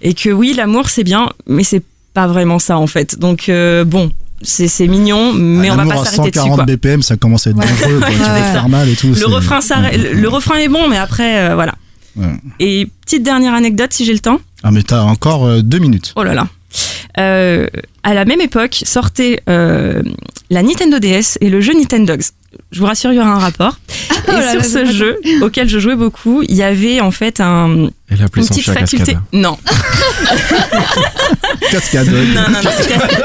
Et que oui, l'amour c'est bien, mais c'est pas vraiment ça en fait. Donc bon. C'est mignon, mais on va pas s'arrêter dessus. 140 BPM, ça commence à être dangereux, tu vas te faire mal et tout. Le refrain est bon, mais après, voilà. Ouais. Et petite dernière anecdote, si j'ai le temps. Ah, mais t'as encore 2 minutes. Oh là là. À la même époque, sortait la Nintendo DS et le jeu Nintendogs. Je vous rassure, il y aura un rapport. Et sur ce jeu, auquel je jouais beaucoup, il y avait en fait une petite faculté. Cascada. Non. Cascade. Non, c'est Cascade.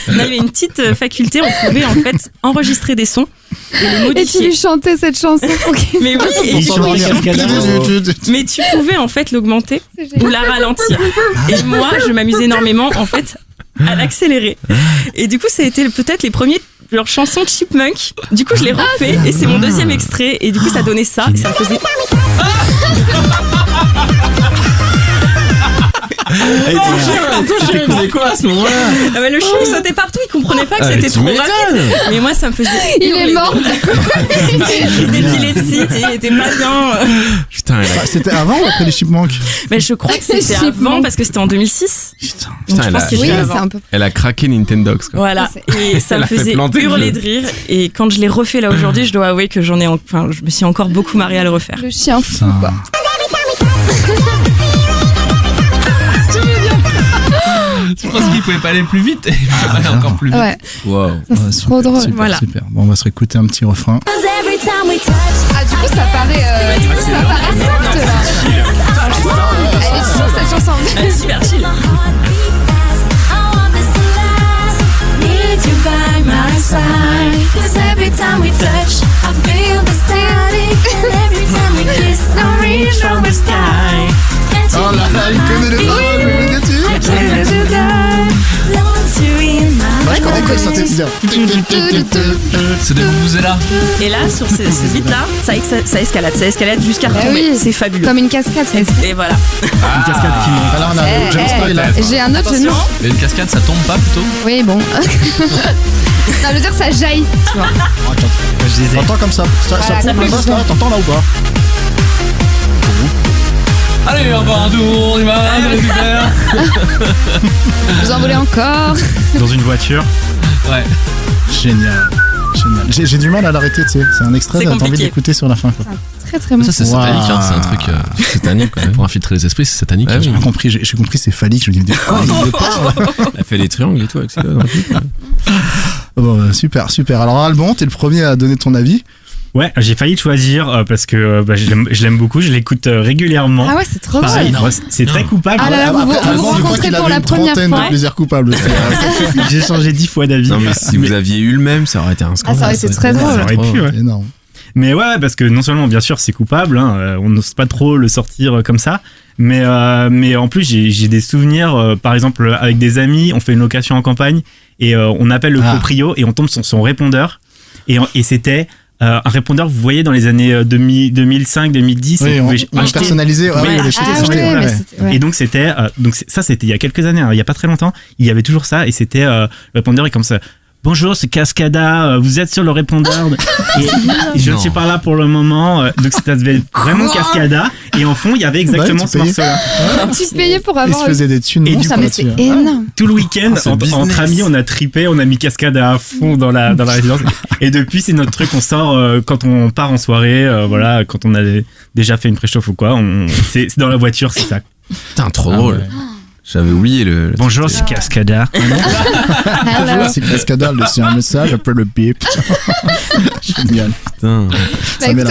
Il y avait une petite faculté, on pouvait en fait enregistrer des sons et les modifier. Et tu lui chantais cette chanson. Mais oui, mais tu pouvais en fait l'augmenter ou la ralentir. Et moi, je m'amusais énormément en fait à l'accélérer. Et du coup, ça a été peut-être les premiers leur chanson Chipmunk. Du coup, je l'ai refait et c'est mon 2e extrait. Et du coup, ça donnait ça. Et ça me faisait. Et ton chien, il faisait quoi à ce moment-là? Le chien, il sautait partout, il comprenait pas que c'était trop rapide. Mais moi, ça me faisait. Il est mort. D'épilepsie, il était pas bien. Putain, c'était avant ou après les Chipmunks? Mais je crois que c'était avant parce que c'était en 2006. Putain, elle a craqué Nintendogs, quoi. Voilà. Et ça me faisait hurler de rire. Et quand je l'ai refait là aujourd'hui, je dois avouer que je me suis encore beaucoup marrée à le refaire. Le chien fou, quoi. Je pense qu'il pouvait pas aller plus vite. Il pouvait aller encore plus vite. Ouais. Wow. C'est trop drôle. Super, voilà. Super. Bon, on va se réécouter un petit refrain. Ah, du coup, ça paraît soft, là. Franchement, elle est chou, cette chanson. Elle est super chill. Oh là là, il connaît les paroles, je vais dessus. Moi, je connais que le synthétiseur. C'est des là. Et là, sur ce beat-là, ça escalade jusqu'à retomber. Oui. C'est fabuleux. Comme une cascade, ça escalade. Et voilà. Une cascade qui monte. Alors, on a James Style là. J'ai un autre nom. Mais une cascade, ça tombe pas plutôt? Oui, bon. Non, je veux dire, ça jaillit, tu vois. T'entends comme ça. Ça passe là, t'entends là ou pas? Allez, encore un tour, il va, super. Vous en voulez encore? Dans une voiture. Ouais. Génial. J'ai du mal à l'arrêter, tu sais. C'est un extrait, t'as envie d'écouter sur la fin, quoi. Très très bon. Ça, c'est satanique, hein. C'est un truc satanique, quand même. Pour infiltrer les esprits, c'est satanique. J'ai compris, c'est phallique. Je me dis, Elle a fait les triangles et tout avec ça. Bon, super. Alors, Alban, t'es le premier à donner ton avis. Ouais, j'ai failli choisir parce que je l'aime beaucoup, je l'écoute régulièrement. Ah ouais, c'est trop Pareil, cool. C'est très coupable. Ah là là, vous rencontrez pour la première fois. de plaisir coupable aussi. J'ai changé 10 fois d'avis. Non, mais si vous aviez eu le même, ça aurait été un scandale. Ah, ça aurait été très drôle. Ça aurait pu, ouais. Énorme. Mais ouais, parce que non seulement, bien sûr, c'est coupable, hein, on n'ose pas trop le sortir comme ça, mais en plus, j'ai des souvenirs, par exemple, avec des amis, on fait une location en campagne, et on appelle le proprio, et on tombe sur son répondeur, et c'était... un répondeur, vous voyez, dans les années 2005-2010, oui, on personnalisé, et donc c'était il y a quelques années, hein, il y a pas très longtemps, il y avait toujours ça, et c'était le répondeur est comme ça. Bonjour, c'est Cascada, vous êtes sur le répondeur et je ne suis pas là pour le moment, donc ça devait être vraiment Cascada, et en fond il y avait exactement ce morceau-là. Tu payais pour avoir... Ils se faisaient des thunes. Et ça, mais c'est énorme. Tout le week-end, entre amis, on a trippé, on a mis Cascada à fond dans la résidence, et depuis c'est notre truc, on sort quand on part en soirée, voilà, quand on a déjà fait une préchauffe ou quoi, c'est dans la voiture, c'est ça. Putain, trop drôle. Ouais. J'avais oublié le Bonjour, c'est Cascada. Bonjour, c'est Cascada, c'est un message, après le bip. Génial. Putain. Bah, écoute,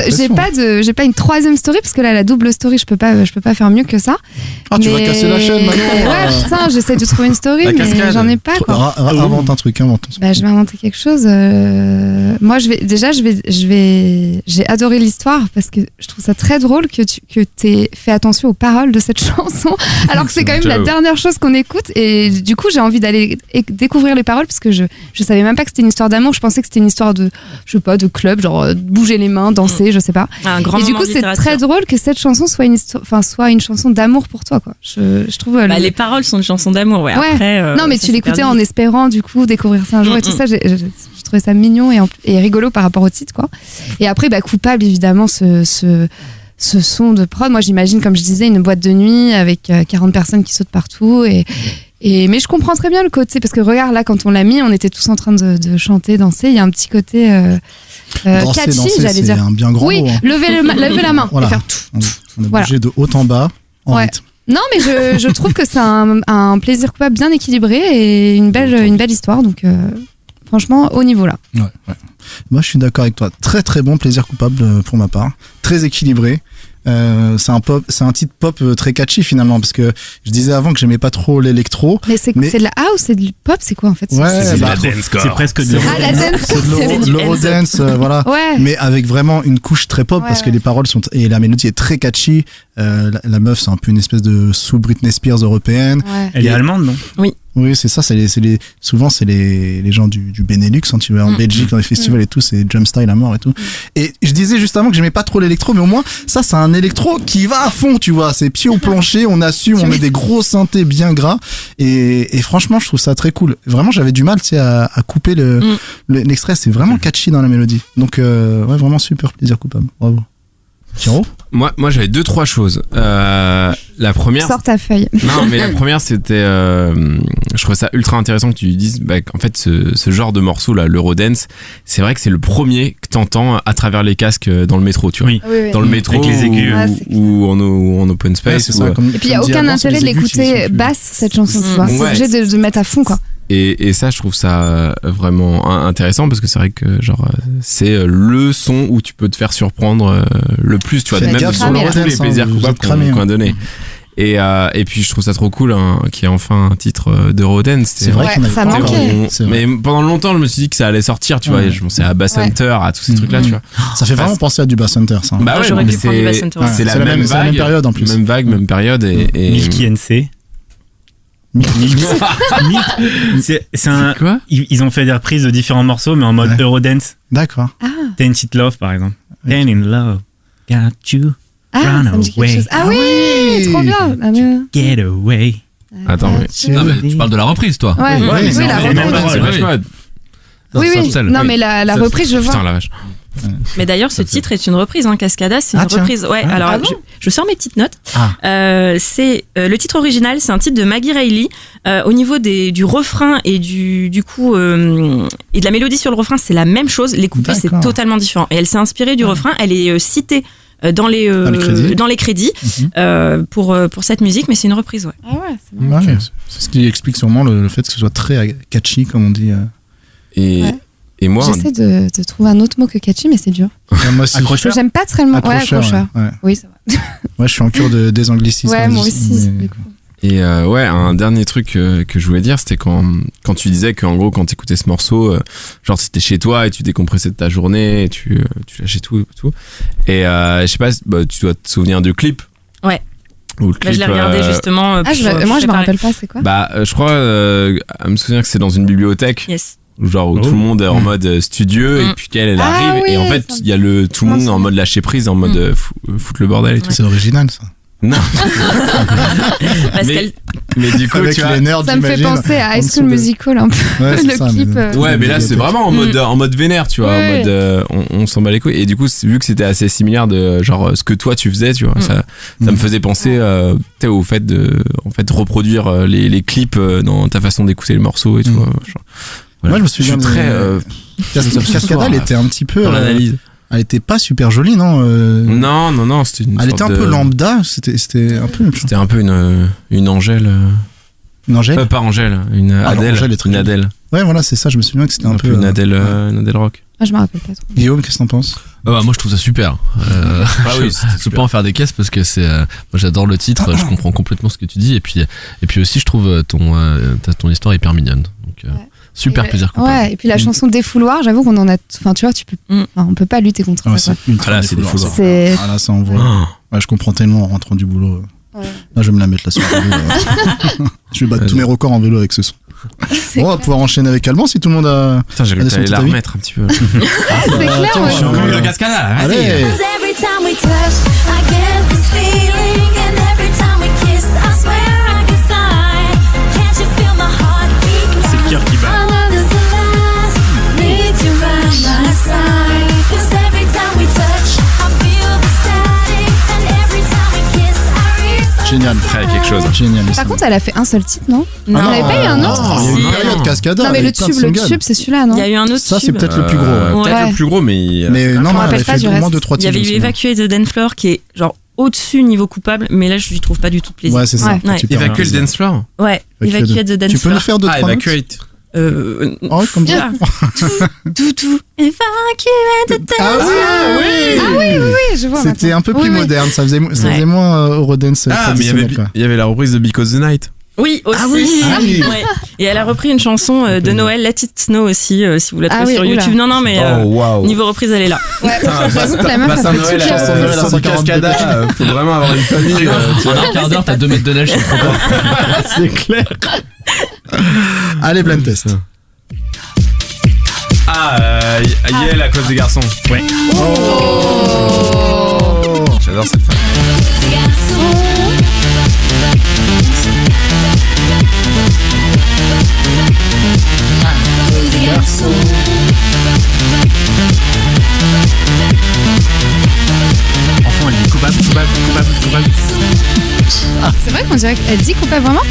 j'ai pas une troisième story, parce que là, la double story, je peux pas faire mieux que ça. Ah, tu vas casser la chaîne maintenant. Ouais, putain, j'essaie de trouver une story, mais j'en ai pas, quoi. Invente un truc, invente. Bah, je vais inventer quelque chose. Moi, j'ai adoré l'histoire, parce que je trouve ça très drôle que t'aies fait attention aux paroles de cette chanson, alors que c'est quand même la dernière chose qu'on écoute, et du coup j'ai envie d'aller découvrir les paroles, parce que je savais même pas que c'était une histoire d'amour, je pensais que c'était une histoire de, je sais pas, de club, genre bouger les mains, danser, je sais pas. Et du coup c'est très drôle que cette chanson soit une chanson d'amour pour toi, quoi. Je trouve les paroles sont une chanson d'amour, ouais. Après, non mais tu l'écoutais en espérant du coup découvrir ça un jour et tout ça, j'ai trouvé ça mignon et rigolo par rapport au titre, quoi. Et après coupable évidemment ce son de prod, moi j'imagine, comme je disais, une boîte de nuit avec 40 personnes qui sautent partout, mais je comprends très bien le côté, parce que regarde là, quand on l'a mis, on était tous en train de chanter, danser, il y a un petit côté catchy, j'allais dire. C'est un bien grand mot, hein. lever la main, voilà. Et faire tout. On est obligé de haut en bas en rythme. Non, mais je trouve que c'est un plaisir coupable bien équilibré et une belle histoire, donc franchement au niveau là. Ouais. Moi je suis d'accord avec toi, très très bon plaisir coupable pour ma part, très équilibré. C'est un titre pop très catchy finalement, parce que je disais avant que j'aimais pas trop l'électro. Mais c'est de la house, c'est du pop, c'est quoi en fait? C'est presque de l'eurodance, voilà. Ouais. Mais avec vraiment une couche très pop, parce que les paroles et la mélodie est très catchy. La meuf, c'est un peu une espèce de sous Britney Spears européenne. Ouais. Elle est allemande, non? Oui, c'est ça. Souvent, c'est les gens du Benelux, hein, tu vois, en Belgique, dans les festivals et tout, c'est jump style à mort et tout. Et je disais juste avant que j'aimais pas trop l'électro, mais au moins, ça, c'est un électro qui va à fond, tu vois. C'est pied au plancher, on assume, on met des gros synthés bien gras. Et franchement, je trouve ça très cool. Vraiment, j'avais du mal, tu sais, à couper l'extrait. C'est vraiment catchy dans la mélodie. Donc, ouais, vraiment super plaisir coupable. Bravo. Thiro ? Moi j'avais 2-3 choses. La première. Sors ta feuille. Non, mais la première c'était, je trouvais ça ultra intéressant que tu dises, qu'en fait ce genre de morceau là, l'Eurodance, c'est vrai que c'est le premier que t'entends à travers les casques dans le métro, tu vois. Oui. Dans le métro avec les aigus. ou en open space. Ouais, ou, ça, et puis il y a aucun intérêt de l'écouter basse cette chanson, tu vois. C'est obligé de mettre à fond, quoi. Et ça, je trouve ça vraiment intéressant, parce que c'est vrai que genre c'est le son où tu peux te faire surprendre le plus, tu vois, même sur tous les plaisirs coupables qu'on a donné. Et puis je trouve ça trop cool, hein, qu'il y ait enfin un titre d'Eurodance. C'est vrai qu'on ça manquait. Mais pendant longtemps, je me suis dit que ça allait sortir, tu vois. Je pensais à Bass Hunter, à tous ces trucs-là, tu vois. Ça fait vraiment penser à du Bass Hunter, ça. Bah ouais, j'aurais pu prendre du Bass Hunter. C'est la même période en plus. Même vague, même période. Et Milky NC. C'est un. Quoi? Ils ont fait des reprises de différents morceaux, mais en mode Eurodance. D'accord. Tainted Love, par exemple. Tainted in Love, got you. Ça me dit quelque chose. Ah oui, trop bien. Get away. Attends, mais tu parles de la reprise, toi. Ouais, oui, la reprise. Oui. Non, mais la reprise, je vois. Putain, la vache. Mais d'ailleurs, ce titre est une reprise, hein. Cascada, c'est une reprise. Ouais, alors je sors mes petites notes. C'est le titre original, c'est un titre de Maggie Reilly. Au niveau du refrain et du coup et de la mélodie sur le refrain, c'est la même chose. Les couplets, c'est totalement différent. Et elle s'est inspirée du refrain. Elle est citée dans les crédits pour cette musique, mais c'est une reprise. Ouais. Ah ouais, c'est marrant. C'est ce qui explique sûrement le fait que ce soit très catchy, comme on dit. Et Et moi, j'essaie de trouver un autre mot que catchy, mais c'est dur. Moi aussi. Accrocheur. J'aime pas tellement. Accrocheur. Ouais. Oui, ça va. Ouais, je suis en cure des anglicismes. Ouais, moi aussi. Mais... Et un dernier truc que je voulais dire, c'était quand tu disais qu'en gros, quand t'écoutais ce morceau, genre c'était chez toi et tu décompressais de ta journée, et tu lâchais tout. Et je sais pas, tu dois te souvenir du clip. Ouais. Ou le clip, je l'ai regardé justement. Moi, je me rappelle pas, c'est quoi? Je crois, à me souvenir que c'est dans une bibliothèque. Yes. Genre où tout le monde est en mode studieux et puis qu'elle arrive et en fait il y a tout le monde en mode lâcher prise, en mode foutre le bordel et tout. C'est original ça. Non. mais du coup, avec les nerds, ça me fait penser à High School Musical un peu. Ouais, le clip. Ouais, mais là c'est vraiment en mode vénère, tu vois, en mode on s'en bat les couilles. Et du coup, vu que c'était assez similaire de genre ce que toi tu faisais, tu vois, ça me faisait penser au fait de reproduire les clips dans ta façon d'écouter le morceau et tout. Moi, je me souviens très Cascada, elle était un petit peu dans l'analyse. Elle était pas super jolie, non Non, c'était une elle était un peu lambda, c'était un peu... C'était un peu une Angèle... Une Angèle pas Angèle, une Adèle. Une Adèle. Ouais, voilà, c'est ça, je me souviens que c'était un peu... Une Adèle rock. Ah, je me rappelle pas trop. Guillaume, qu'est-ce que t'en penses? Moi je trouve ça super. Je peux pas en faire des caisses parce que moi j'adore le titre, je comprends complètement ce que tu dis et puis aussi je trouve ton histoire hyper mignonne. Donc super plaisir coupable. Ouais, et puis la chanson Défouloir, j'avoue qu'on en a, enfin tu vois, on peut pas lutter contre ça. C'est Défouloir. Ah là, ça envoie. Ouais, je comprends tellement en rentrant du boulot. Ouais. Là, je vais me la mettre là sur le vélo. Je vais battre tous mes records en vélo avec ce son. On va pouvoir enchaîner avec Allemand si tout le monde a. Putain, j'ai réussi à la remettre un petit peu. C'est clair, je suis en Cascada. Allez. C'est le cœur qui bat. Génial. Très quelque chose. Génial. Par contre, elle a fait un seul titre, non? Non. Elle avait pas eu un autre? Il y a eu une période Cascada. Non, mais le tube, c'est celui-là, non? Il y a eu un autre ça, tube. c'est peut-être le plus gros. Peut-être le plus gros, mais. Non, me elle rappelle avait pas fait du au moins reste. 2-3 Il y avait eu Evacuate the Dance Floor qui est genre au-dessus niveau coupable, mais là je lui trouve pas du tout de plaisir. Ouais, c'est ça. Ouais. Évacuer le dance floor. Ouais, Evacuate the Dance Tu peux nous Floor. faire 2-3 Evacuate. Oh, comme ça. Tout. Evacuate the Dance Ah Floor. Oui, je vois. C'était maintenant. un peu plus Oui. moderne, ça faisait moins Eurodance Ah, mais traditionnel. Quoi. il y avait la reprise de Because the Night. Oui, aussi. Ah oui. Ouais. Et elle a repris une chanson de Noël, Let It Snow aussi, si vous la trouvez sur oula. YouTube. Non, mais niveau reprise, elle est là. Ouais, j'avoue que la meuf a fait toute la chanson de Noël à 140 Cascada, faut vraiment avoir une famille. En un quart d'heure, t'as 2 mètres de neige, c'est trop bien. C'est clair. Allez, blind test. Yel à cause des garçons. Ouais. J'adore cette femme. Enfant, elle dit coupable. C'est vrai qu'on dirait qu'elle dit coupable vraiment?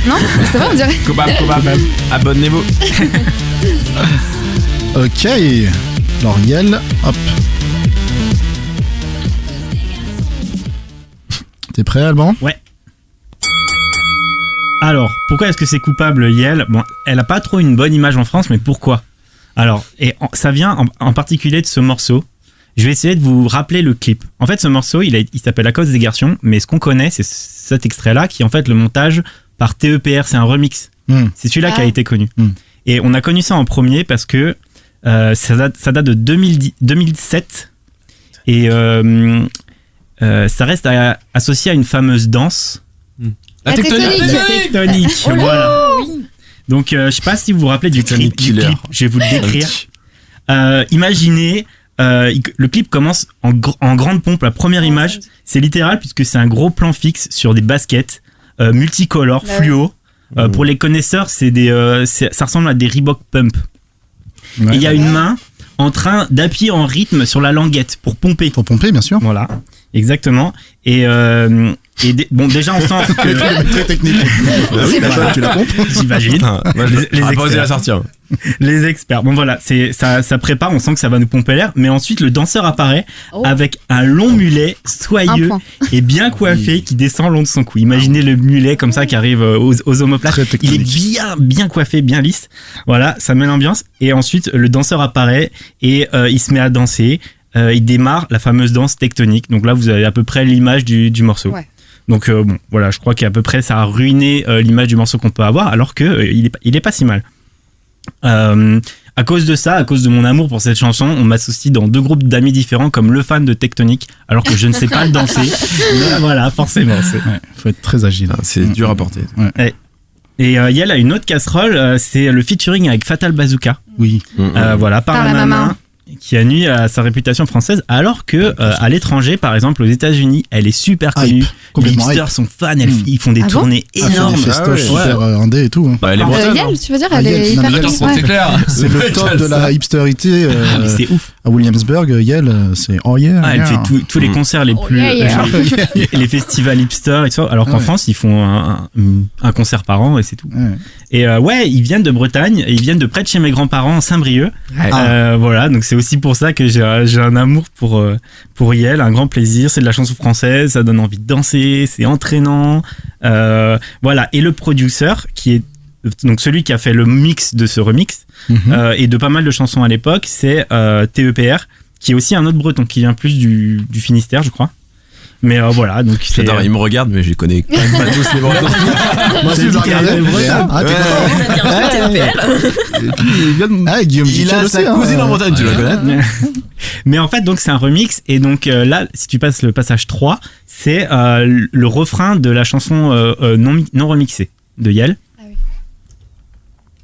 Non, c'est vrai, on dirait. Coupable. Abonnez-vous. Ok. L'Oriel, hop. T'es prêt, Alban? Ouais. Alors, pourquoi est-ce que c'est coupable, Yel? Bon, elle a pas trop une bonne image en France, mais pourquoi? Alors, ça vient en particulier de ce morceau. Je vais essayer de vous rappeler le clip. En fait, ce morceau, il s'appelle La cause des garçons, mais ce qu'on connaît, c'est cet extrait-là, qui est en fait le montage par TEPR. C'est un remix. C'est celui-là qui a été connu. Et on a connu ça en premier parce que ça date de 2007. Et ça reste associé à une fameuse danse. La tectonique. Voilà. Donc, je sais pas si vous vous rappelez du clip. Je vais vous le décrire. Imaginez, le clip commence en grande pompe. La première image, c'est littéral puisque c'est un gros plan fixe sur des baskets multicolores, fluo. Pour les connaisseurs, ça ressemble à des Reebok Pump. Ouais. Et il y a une main en train d'appuyer en rythme sur la languette pour pomper. Pour pomper, bien sûr. Voilà, exactement. Et bon, déjà, on sent que... Très technique. Oui, tu la pompes. J'imagine. Les experts à sortir. Les experts. Bon, voilà, ça prépare, on sent que ça va nous pomper l'air. Mais ensuite, le danseur apparaît avec un long mulet soyeux et bien coiffé qui descend le long de son cou. Imaginez le mulet comme ça qui arrive aux omoplates. Il est bien coiffé, bien lisse. Voilà, ça met l'ambiance. Et ensuite, le danseur apparaît et il se met à danser. Il démarre la fameuse danse tectonique. Donc là, vous avez à peu près l'image du morceau. Ouais. Donc bon, voilà, je crois qu'à peu près ça a ruiné l'image du morceau qu'on peut avoir, alors que il est pas si mal. À cause de ça, à cause de mon amour pour cette chanson, on m'associe dans 2 groupes d'amis différents comme le fan de Tectonic, alors que je ne sais pas le danser. Mais voilà, forcément. Faut être très agile. C'est dur à porter. Ouais. Et il y a une autre casserole, c'est le featuring avec Fatal Bazooka. Oui. Voilà, par la main. Qui a nuit à sa réputation française, alors que à l'étranger, par exemple aux États-Unis, elle est super connue. Les hipsters sont fans, ils font des tournées énormes. Des festoches super indé et tout. Bah, elle est bretonne. Tu veux dire, elle est hyper connue. C'est clair. C'est le top de la hipsterité. C'est ouf. À Williamsburg, Yale, c'est oh yeah. Elle fait tous les concerts les plus, les festivals hipsters et tout ça. Alors qu'en France, ils font un concert par an et c'est tout. Et ils viennent de Bretagne, ils viennent de près de chez mes grands-parents, Saint-Brieuc. Voilà, donc c'est aussi pour ça que j'ai un amour pour Yel, un grand plaisir. C'est de la chanson française, ça donne envie de danser, c'est entraînant. Voilà, et le producteur qui est donc celui qui a fait le mix de ce remix et de pas mal de chansons à l'époque, c'est TEPR, qui est aussi un autre breton qui vient plus du Finistère, je crois. Mais voilà, donc j'adore, il me regarde, mais je connais quand même pas tous les bretons. Moi aussi, je regardais. Guillaume, il a sa cousine en Bretagne, tu la connais. Mais en fait, donc c'est un remix, et donc là, si tu passes le passage 3, c'est le refrain de la chanson non remixée de Yel.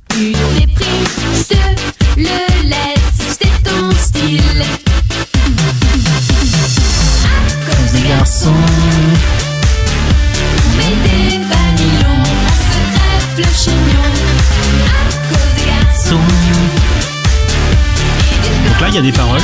Tu t'es pris, je te le laisse, c'est ton style. Garçon, on met des vanillons, on se crêpe le chignon à cause des garçons. Donc là il y a des paroles.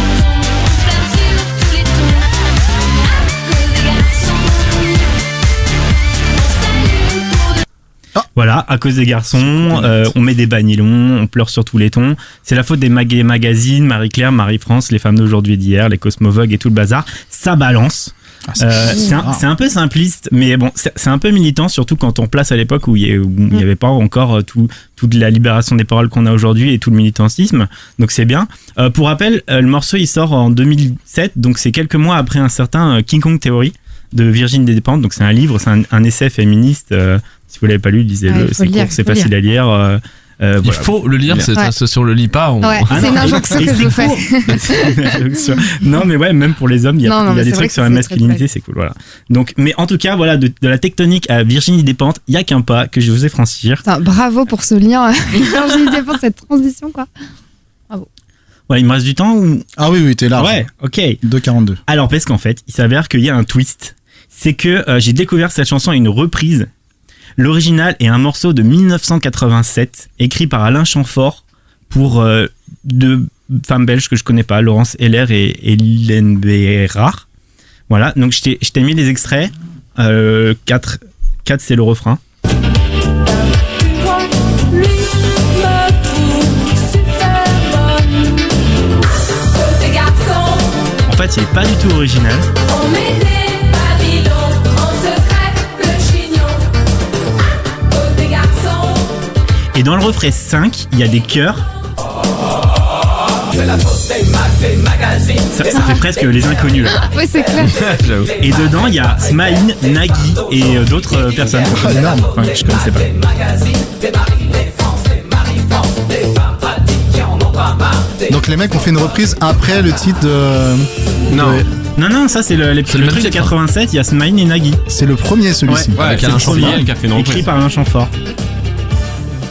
Voilà, à cause des garçons, on met des banilons, on pleure sur tous les tons. C'est la faute des magazines, Marie-Claire, Marie-France, les femmes d'aujourd'hui et d'hier, les Cosmovogue et tout le bazar. Ça balance. C'est un peu simpliste, mais bon, c'est un peu militant, surtout quand on place à l'époque où il n'y avait pas encore toute la libération des paroles qu'on a aujourd'hui et tout le militantisme. Donc c'est bien. Pour rappel, le morceau il sort en 2007, donc c'est quelques mois après un certain King Kong Theory de Virginie Despentes. Donc c'est un livre, c'est un essai féministe. Si vous l'avez pas lu, lisez-le. C'est court, c'est facile à lire. Il faut le lire, si on le lit pas, c'est une injonction que je fais. Non, mais ouais, même pour les hommes, il y a des trucs sur la masculinité, c'est cool, voilà. Donc, mais en tout cas, voilà, de la Tectonic à Virginie Despentes, il y a qu'un pas que je vous ai franchir. Putain, bravo pour ce lien, Virginie Despentes, cette transition, quoi. Bravo. Ouais, il me reste du temps ou... Ah oui, t'es large. Ouais, ok. 2,42. Alors, parce qu'en fait, il s'avère qu'il y a un twist. C'est que j'ai découvert cette chanson à une reprise. L'original est un morceau de 1987, écrit par Alain Chamfort pour 2 femmes belges que je connais pas, Laurence Heller et Hélène Bérard. Voilà, donc je t'ai mis les extraits. 4 c'est le refrain. En fait, il est pas du tout original. Et dans le refrain 5, il y a des chœurs. Ça fait presque les inconnus là. Oui, c'est clair. Et dedans, il y a Smaïn, Nagui et d'autres personnes. Énorme. Enfin, je connaissais pas. Donc les mecs ont fait une reprise après le titre de... Non, ça c'est le truc de 87, il y a Smaïn et Nagui. C'est le premier celui-ci. Ouais, avec Alain Chamfort qui a fait une reprise. Écrit par Alain Chamfort.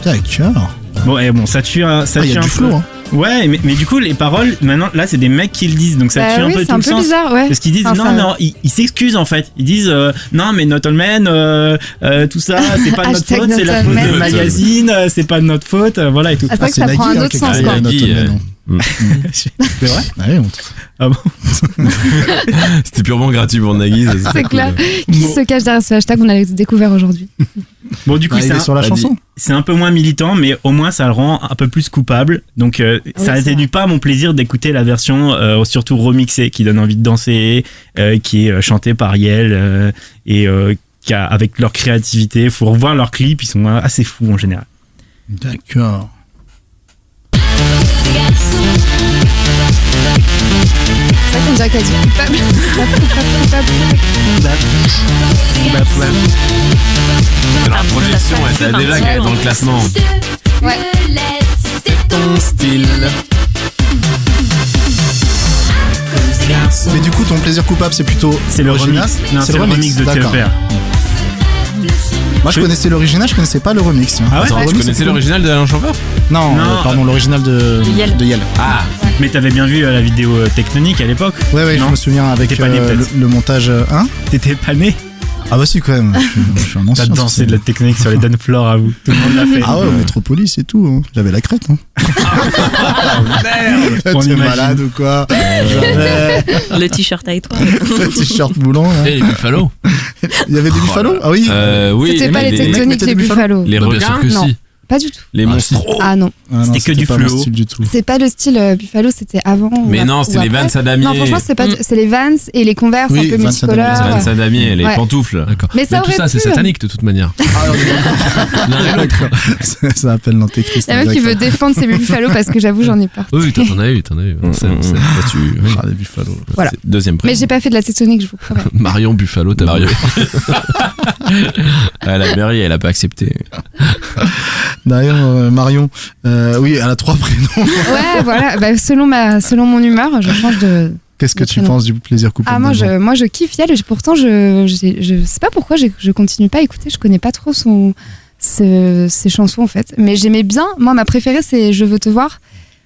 D'accord. Bon, ça tue un du flow, hein. Ouais, mais du coup, les paroles, maintenant, là, c'est des mecs qui le disent, donc ça tue un peu tout le sens. Bizarre, ouais. Parce qu'ils disent, non, ils s'excusent en fait. Ils disent, non, mais Not All Men, tout ça, c'est pas de notre faute, c'est la faute du magazine, c'est pas de notre faute, voilà et tout. C'est vrai que ça prend un autre sens, quoi. C'est vrai? Ouais, Ah bon? C'était purement gratuit pour Nagui. C'est clair. Qui se cache derrière ce hashtag, on a découvert aujourd'hui. Bon, du coup, il est sur la chanson. C'est un peu moins militant, mais au moins ça le rend un peu plus coupable. Donc ça n'atténue pas mon plaisir d'écouter la version surtout remixée, qui donne envie de danser, qui est chantée par Yel et avec leur créativité. Faut revoir leurs clips, ils sont assez fous en général. D'accord. C'est vrai qu'on dirait qu'elle dit coupable. La production, elle a déjà qu'elle est dans le classement. Ouais. Ton style. Mais du coup, ton plaisir coupable, c'est plutôt C'est le original. remix. Non, c'est le remix de D'accord. TFR. Moi, je connaissais l'original, je connaissais pas le remix. Tiens. Ah ouais? Attends, tu connaissais l'original de Alain Chamfort? Non, pardon, l'original de Yel. Ah, Mais t'avais bien vu la vidéo Tectonique à l'époque? Ouais, je Non. me souviens avec T'es pas né, peut-être. le montage 1. T'étais pas né? Ah bah si, quand même. Je suis un ancien. T'as dansé de la Tectonique sur les dance floors à vous. Tout le monde l'a fait. Ah ouais, Métropolis et tout. Hein. J'avais la crête. Hein. On T'es imagine. malade ou quoi? Jamais. Le t-shirt à étoiles. Le t-shirt moulant. Là. Et les Buffalo. Il y avait des Buffalo? Ah oui. oui. C'était pas les tectoniques, les Buffalo. Les Bah, bien requins, sûr que Non. si. Pas du tout. les monstres. Ah non. Ah non, C'était que du pas mon fluo. style du tout. C'est pas le style Buffalo, c'était avant. Mais ou non, ou c'était les après. Vans à damier. Non, franchement, c'est les Vans et les Converse Oui, un peu Vans à multicolores. damier, Les Vans à damier, les Ouais. pantoufles. D'accord. Mais ça tout aurait ça, c'est pu. satanique de toute manière. L'un et l'autre. Ça appelle l'antéchrist. Il y a un mec qui veut défendre ses Buffalo parce que j'avoue, j'en ai peur. Oui, t'en as eu. On sait. Ah, les Buffalo. Voilà. Deuxième prénom. Mais j'ai pas fait de la tectonique, je vous promets. Marion Buffalo, t'as Marion. vu. La mairie, elle a pas accepté. D'ailleurs, Marion, oui, elle a 3 prénoms. Ouais, voilà. Bah, selon mon humeur, je change de. Qu'est-ce que Le tu prénom. penses du plaisir coupable? Ah, moi, je kiffe Yel. Pourtant, je sais pas pourquoi je continue pas à écouter. Je connais pas trop ses chansons, en fait. Mais j'aimais bien. Moi, ma préférée, c'est Je veux te voir.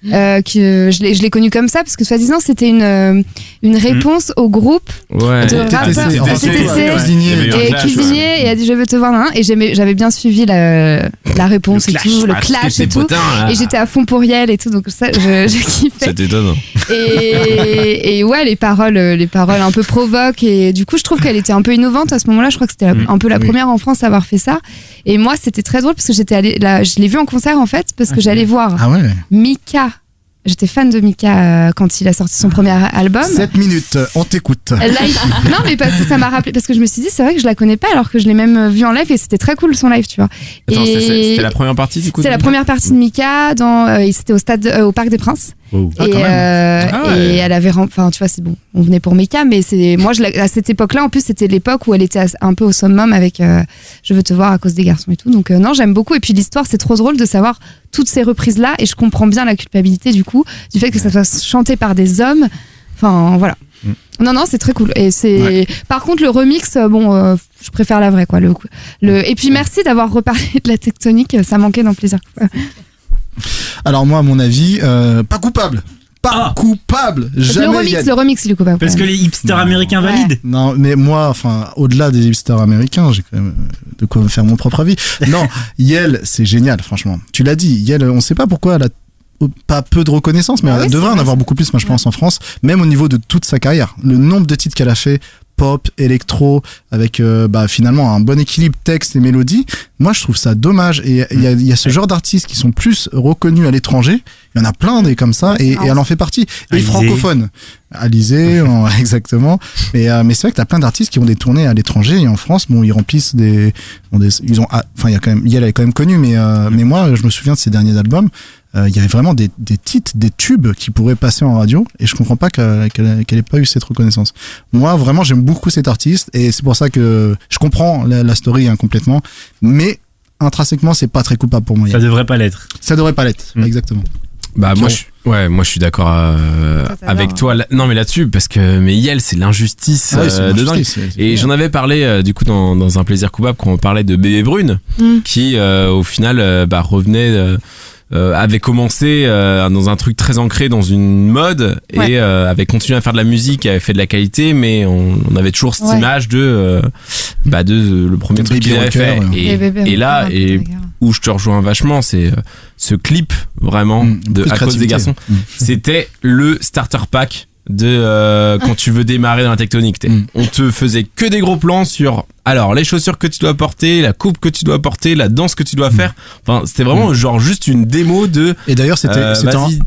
Que je l'ai connue comme ça parce que soi-disant c'était une réponse au groupe Ouais. de rappeurs cuisinier, et cuisinier et a dit je veux te voir nan, et j'avais bien suivi la réponse et tout, le clash et tout, et j'étais à fond pour Yel et tout, donc ça je kiffais. C'est étonnant. Et ouais, les paroles un peu provoquent, et du coup je trouve qu'elle était un peu innovante à ce moment-là. Je crois que c'était un peu la première en France à avoir fait ça, et moi c'était très drôle parce que j'étais allée là, je l'ai vu en concert en fait parce que j'allais voir Mika. J'étais fan de Mika quand il a sorti son premier album. 7 minutes, on t'écoute. Live. Non, mais parce que ça m'a rappelé, parce que je me suis dit, c'est vrai que je la connais pas alors que je l'ai même vu en live et c'était très cool son live, tu vois. Attends, et c'était la première partie du coup? C'est la première partie de Mika c'était au Parc des Princes. Oh. Et elle avait, enfin tu vois, c'est bon, on venait pour Mika, mais moi à cette époque-là, en plus c'était l'époque où elle était un peu au summum avec Je veux te voir à cause des garçons et tout, donc non, j'aime beaucoup. Et puis l'histoire, c'est trop drôle de savoir toutes ces reprises là, et je comprends bien la culpabilité du coup du fait que ça soit chanté par des hommes, enfin voilà. Non, c'est très cool. Et par contre le remix, je préfère la vraie, quoi. Et puis merci d'avoir reparlé de la tectonique, ça manquait dans Plaisir Coupable. Alors moi, à mon avis, pas coupable. Pas coupable. Jamais. Le remix, il est coupable. Parce que les hipsters américains valident. Non, mais moi, enfin, au-delà des hipsters américains, j'ai quand même de quoi me faire mon propre avis. Non, Yel, c'est génial, franchement. Tu l'as dit, Yel, on sait pas pourquoi elle a pas peu de reconnaissance, mais elle devrait en avoir beaucoup plus, moi je pense, en France, même au niveau de toute sa carrière. Le nombre de titres qu'elle a fait, pop, électro, avec finalement un bon équilibre texte et mélodie, moi je trouve ça dommage. Et il y a ce genre d'artistes qui sont plus reconnus à l'étranger, il y en a plein des comme ça, et elle en fait partie. Et francophone. Alizé, exactement. Mais c'est vrai que t'as plein d'artistes qui ont des tournées à l'étranger, et en France, bon, ils remplissent il y a quand même, Yel est quand même connue, mais moi je me souviens de ses derniers albums. Il y avait vraiment des titres, des tubes qui pourraient passer en radio, et je comprends pas qu'elle ait pas eu cette reconnaissance. Moi, vraiment, j'aime beaucoup cet artiste, et c'est pour ça que je comprends la story complètement, mais intrinsèquement, c'est pas très coupable pour moi. Ça devrait pas l'être. Ça devrait pas l'être, exactement. Bah moi je suis d'accord avec toi non mais là-dessus, parce que Yel, c'est l'injustice de dingue. Et j'en avais parlé du coup dans un Plaisir Coupable quand on parlait de Bébé Brune qui au final revenait avait commencé dans un truc très ancré dans une mode, et avait continué à faire de la musique, avait fait de la qualité, mais on avait toujours cette image de le premier truc qu'il avait fait, et là où je te rejoins vachement, c'est ce clip vraiment de À cause des garçons. C'était le starter pack de quand tu veux démarrer dans la tectonique. On te faisait que des gros plans sur alors les chaussures que tu dois porter, la coupe que tu dois porter, la danse que tu dois faire. Enfin, c'était vraiment genre juste une démo de. Et d'ailleurs, c'était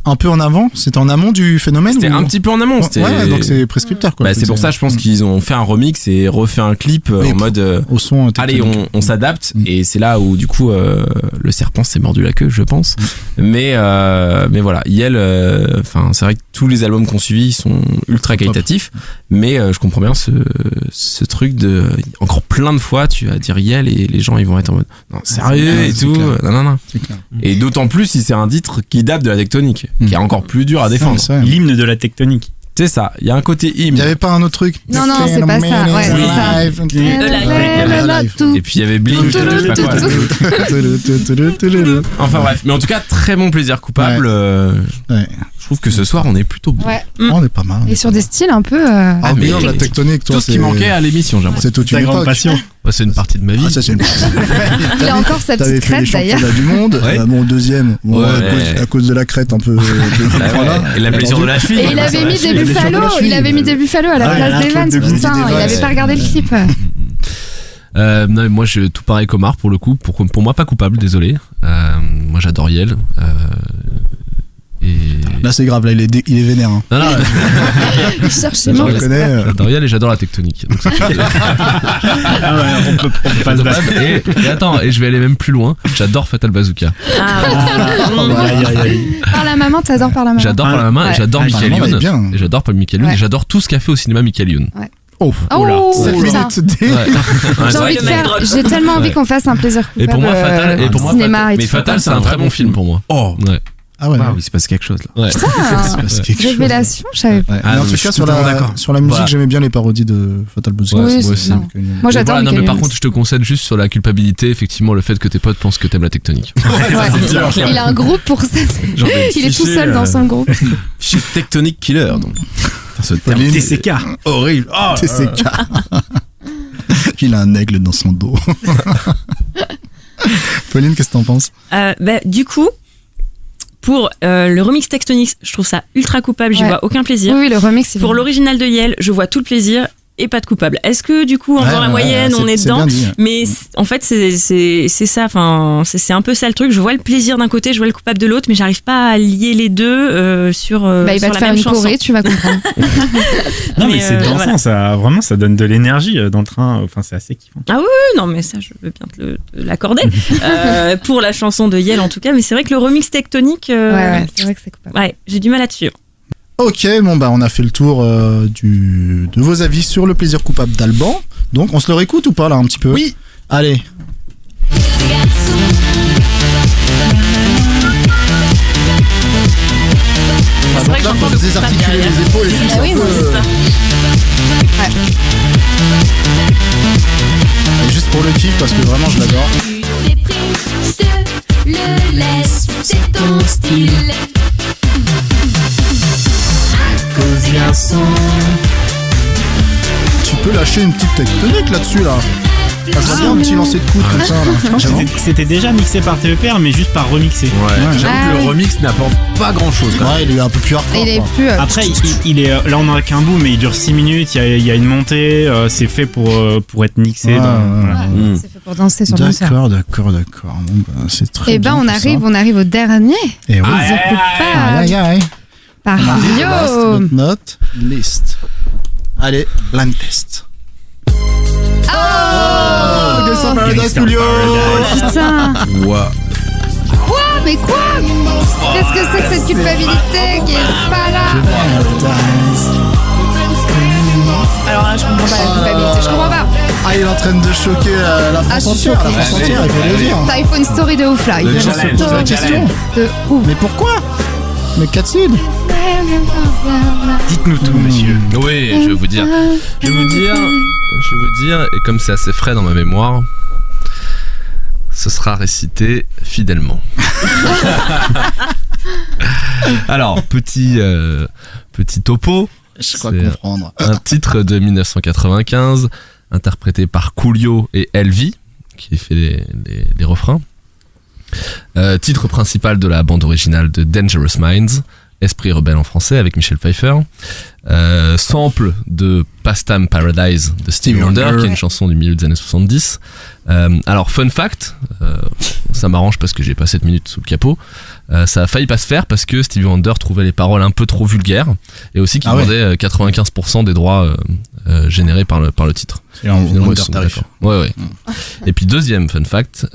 un peu en avant. C'était en amont du phénomène. C'était un petit peu en amont. Ouais, donc c'est prescripteur quoi. Bah, c'est pour ça, je pense qu'ils ont fait un remix et refait un clip en mode au son. Allez, on s'adapte. Et c'est là où du coup le serpent s'est mordu la queue, je pense. Mais voilà, Yel. Enfin, c'est vrai que tous les albums qu'on suivi sont ultra qualitatifs. Mais je comprends bien ce truc de encore plein de fois tu vas dire Yel et les gens ils vont être en mode non sérieux et tout non. Et d'autant plus si c'est un titre qui date de la tectonique qui est encore plus dur à défendre. L'hymne de la tectonique. C'est ça, il y a un côté hymne. Il n'y avait pas un autre truc? Non, c'est pas ça. Ouais, c'est ça. Et puis il y avait Blink, je sais pas quoi. Enfin bref, mais en tout cas, très bon plaisir coupable. Je trouve que ce soir, on est plutôt bon. Ouais. On est pas mal. Et sur des styles un peu. Ah, mais la tectonique, toi, tout ce qui manquait à l'émission, j'aimerais. C'est toute une grande passion. C'est une partie de ma vie. Ah, ça, c'est une partie. Il a encore sa petite crête d'ailleurs. Du monde, mon deuxième, à cause de la crête un peu. Et la blessure de la cheville. Et il avait mis des Buffalo. Il avait mis des Buffalo à la place d'Evans. Putain, il avait pas regardé le clip. Non, moi, je tout pareil qu'Omar pour le coup. Pour moi, pas coupable, désolé. Moi, j'adore Yel. Et... Là, c'est grave, là, il est vénère. Hein. Non, Il cherche je le connais. J'adore Yel et j'adore la tectonique. Donc, on peut pas se battre. Et attends, et je vais aller même plus loin. J'adore Fatal Bazooka. Par la maman, t'adores Par la maman. J'adore Par la maman et j'adore Michael Youn. Et j'adore Michael Youn et j'adore tout ce qu'a fait au cinéma Michael Youn. Oh, 7 minutes. J'ai tellement envie qu'on fasse un plaisir coupable. Et pour moi, Fatal, cinéma mais Fatal, c'est un très bon film pour moi. Oh, ouais. Ah ouais, il s'est passé quelque chose là. Ouais. Putain, révélation, je savais pas. Mais en tout cas, sur la musique, j'aimais bien les parodies de Fatal Bazooka. Oui, moi aussi. Moi, j'adore. Non, mais par contre, je te conseille juste sur la culpabilité, effectivement, le fait que tes potes pensent que t'aimes la tectonique. Il a un groupe pour ça. Il est tout seul dans son groupe. Fichier Tectonic Killer, donc. TCK. Horrible. TCK. Il a un aigle dans son dos. Pauline, qu'est-ce que t'en penses? Du coup, pour le remix Tectonics, je trouve ça ultra coupable, j'y vois aucun plaisir. Oui, le remix, c'est pour l'original de Yel, je vois tout le plaisir et pas de coupable. Est-ce que du coup, en faisant la moyenne, on est dedans? Mais en fait, c'est ça. Enfin, c'est un peu ça le truc. Je vois le plaisir d'un côté, je vois le coupable de l'autre, mais j'arrive pas à lier les deux sur. Il va te faire une choré, tu vas comprendre. Non, mais c'est dansant, voilà. Ça vraiment, ça donne de l'énergie dans le train. Enfin, c'est assez kiffant. Ah oui, non, mais ça, je veux bien te l'accorder. Pour la chanson de Yel, en tout cas, mais c'est vrai que le remix tectonique. Ouais, c'est vrai que c'est coupable. Ouais, j'ai du mal à te suivre. Ok, bon on a fait le tour de vos avis sur le plaisir coupable d'Alban. Donc on se le réécoute ou pas là un petit peu? Oui. Allez. C'est vrai que j'entends le désarticuler les épaules et tout ça. Oui, c'est ça. Et juste pour le kiff parce que vraiment je l'adore. Tu t'es pris, je te le laisse, c'est ton style. Tu peux lâcher une petite tectonique là-dessus là. Ça serait bien un petit lancer de coude comme ça là. C'était déjà mixé par TEPR mais juste par remixé. Ouais, j'avoue que le remix n'apporte pas grand chose. Ouais, il est un peu plus hardcore. Il est plus. Après, il est là, on a qu'un bout, mais il dure 6 minutes. Il y a une montée. C'est fait pour être mixé. C'est fait pour danser sur le concert. D'accord. Bon, c'est très. Et bien on arrive au dernier. Et oui. Aïe. Par Mario. Not list. Allez, blind test. Oh, Gangsta Paradise Julio. Putain. Wow. Quoi? Mais quoi? Qu'est-ce que c'est que cette culpabilité qui est pas là? Alors là, je comprends pas la culpabilité. Je comprends pas. Ah, il est en train de choquer la France entière. La France entière, il faut le dire. Il faut une story de ouf là. Il faut une story de ouf. Mais pourquoi? Mais Catherine, Dites-nous tout, monsieur. Oui, je vais vous dire. Et comme c'est assez frais dans ma mémoire, ce sera récité fidèlement. Alors, petit topo. je crois comprendre. Un titre de 1995, interprété par Coolio et Elvi, qui fait les refrains. Titre principal de la bande originale de Dangerous Minds, Esprit rebelle en français avec Michel Pfeiffer. Sample de Pastime Paradise de Stevie Wonder, qui est une chanson du milieu des années 70. Alors fun fact, ça m'arrange parce que j'ai pas 7 minutes sous le capot. Ça a failli pas se faire parce que Stevie Wonder trouvait les paroles un peu trop vulgaires et aussi qu'il vendait 95% des droits générés par le titre. Et en Wonder tarif. Ouais. Et puis deuxième fun fact,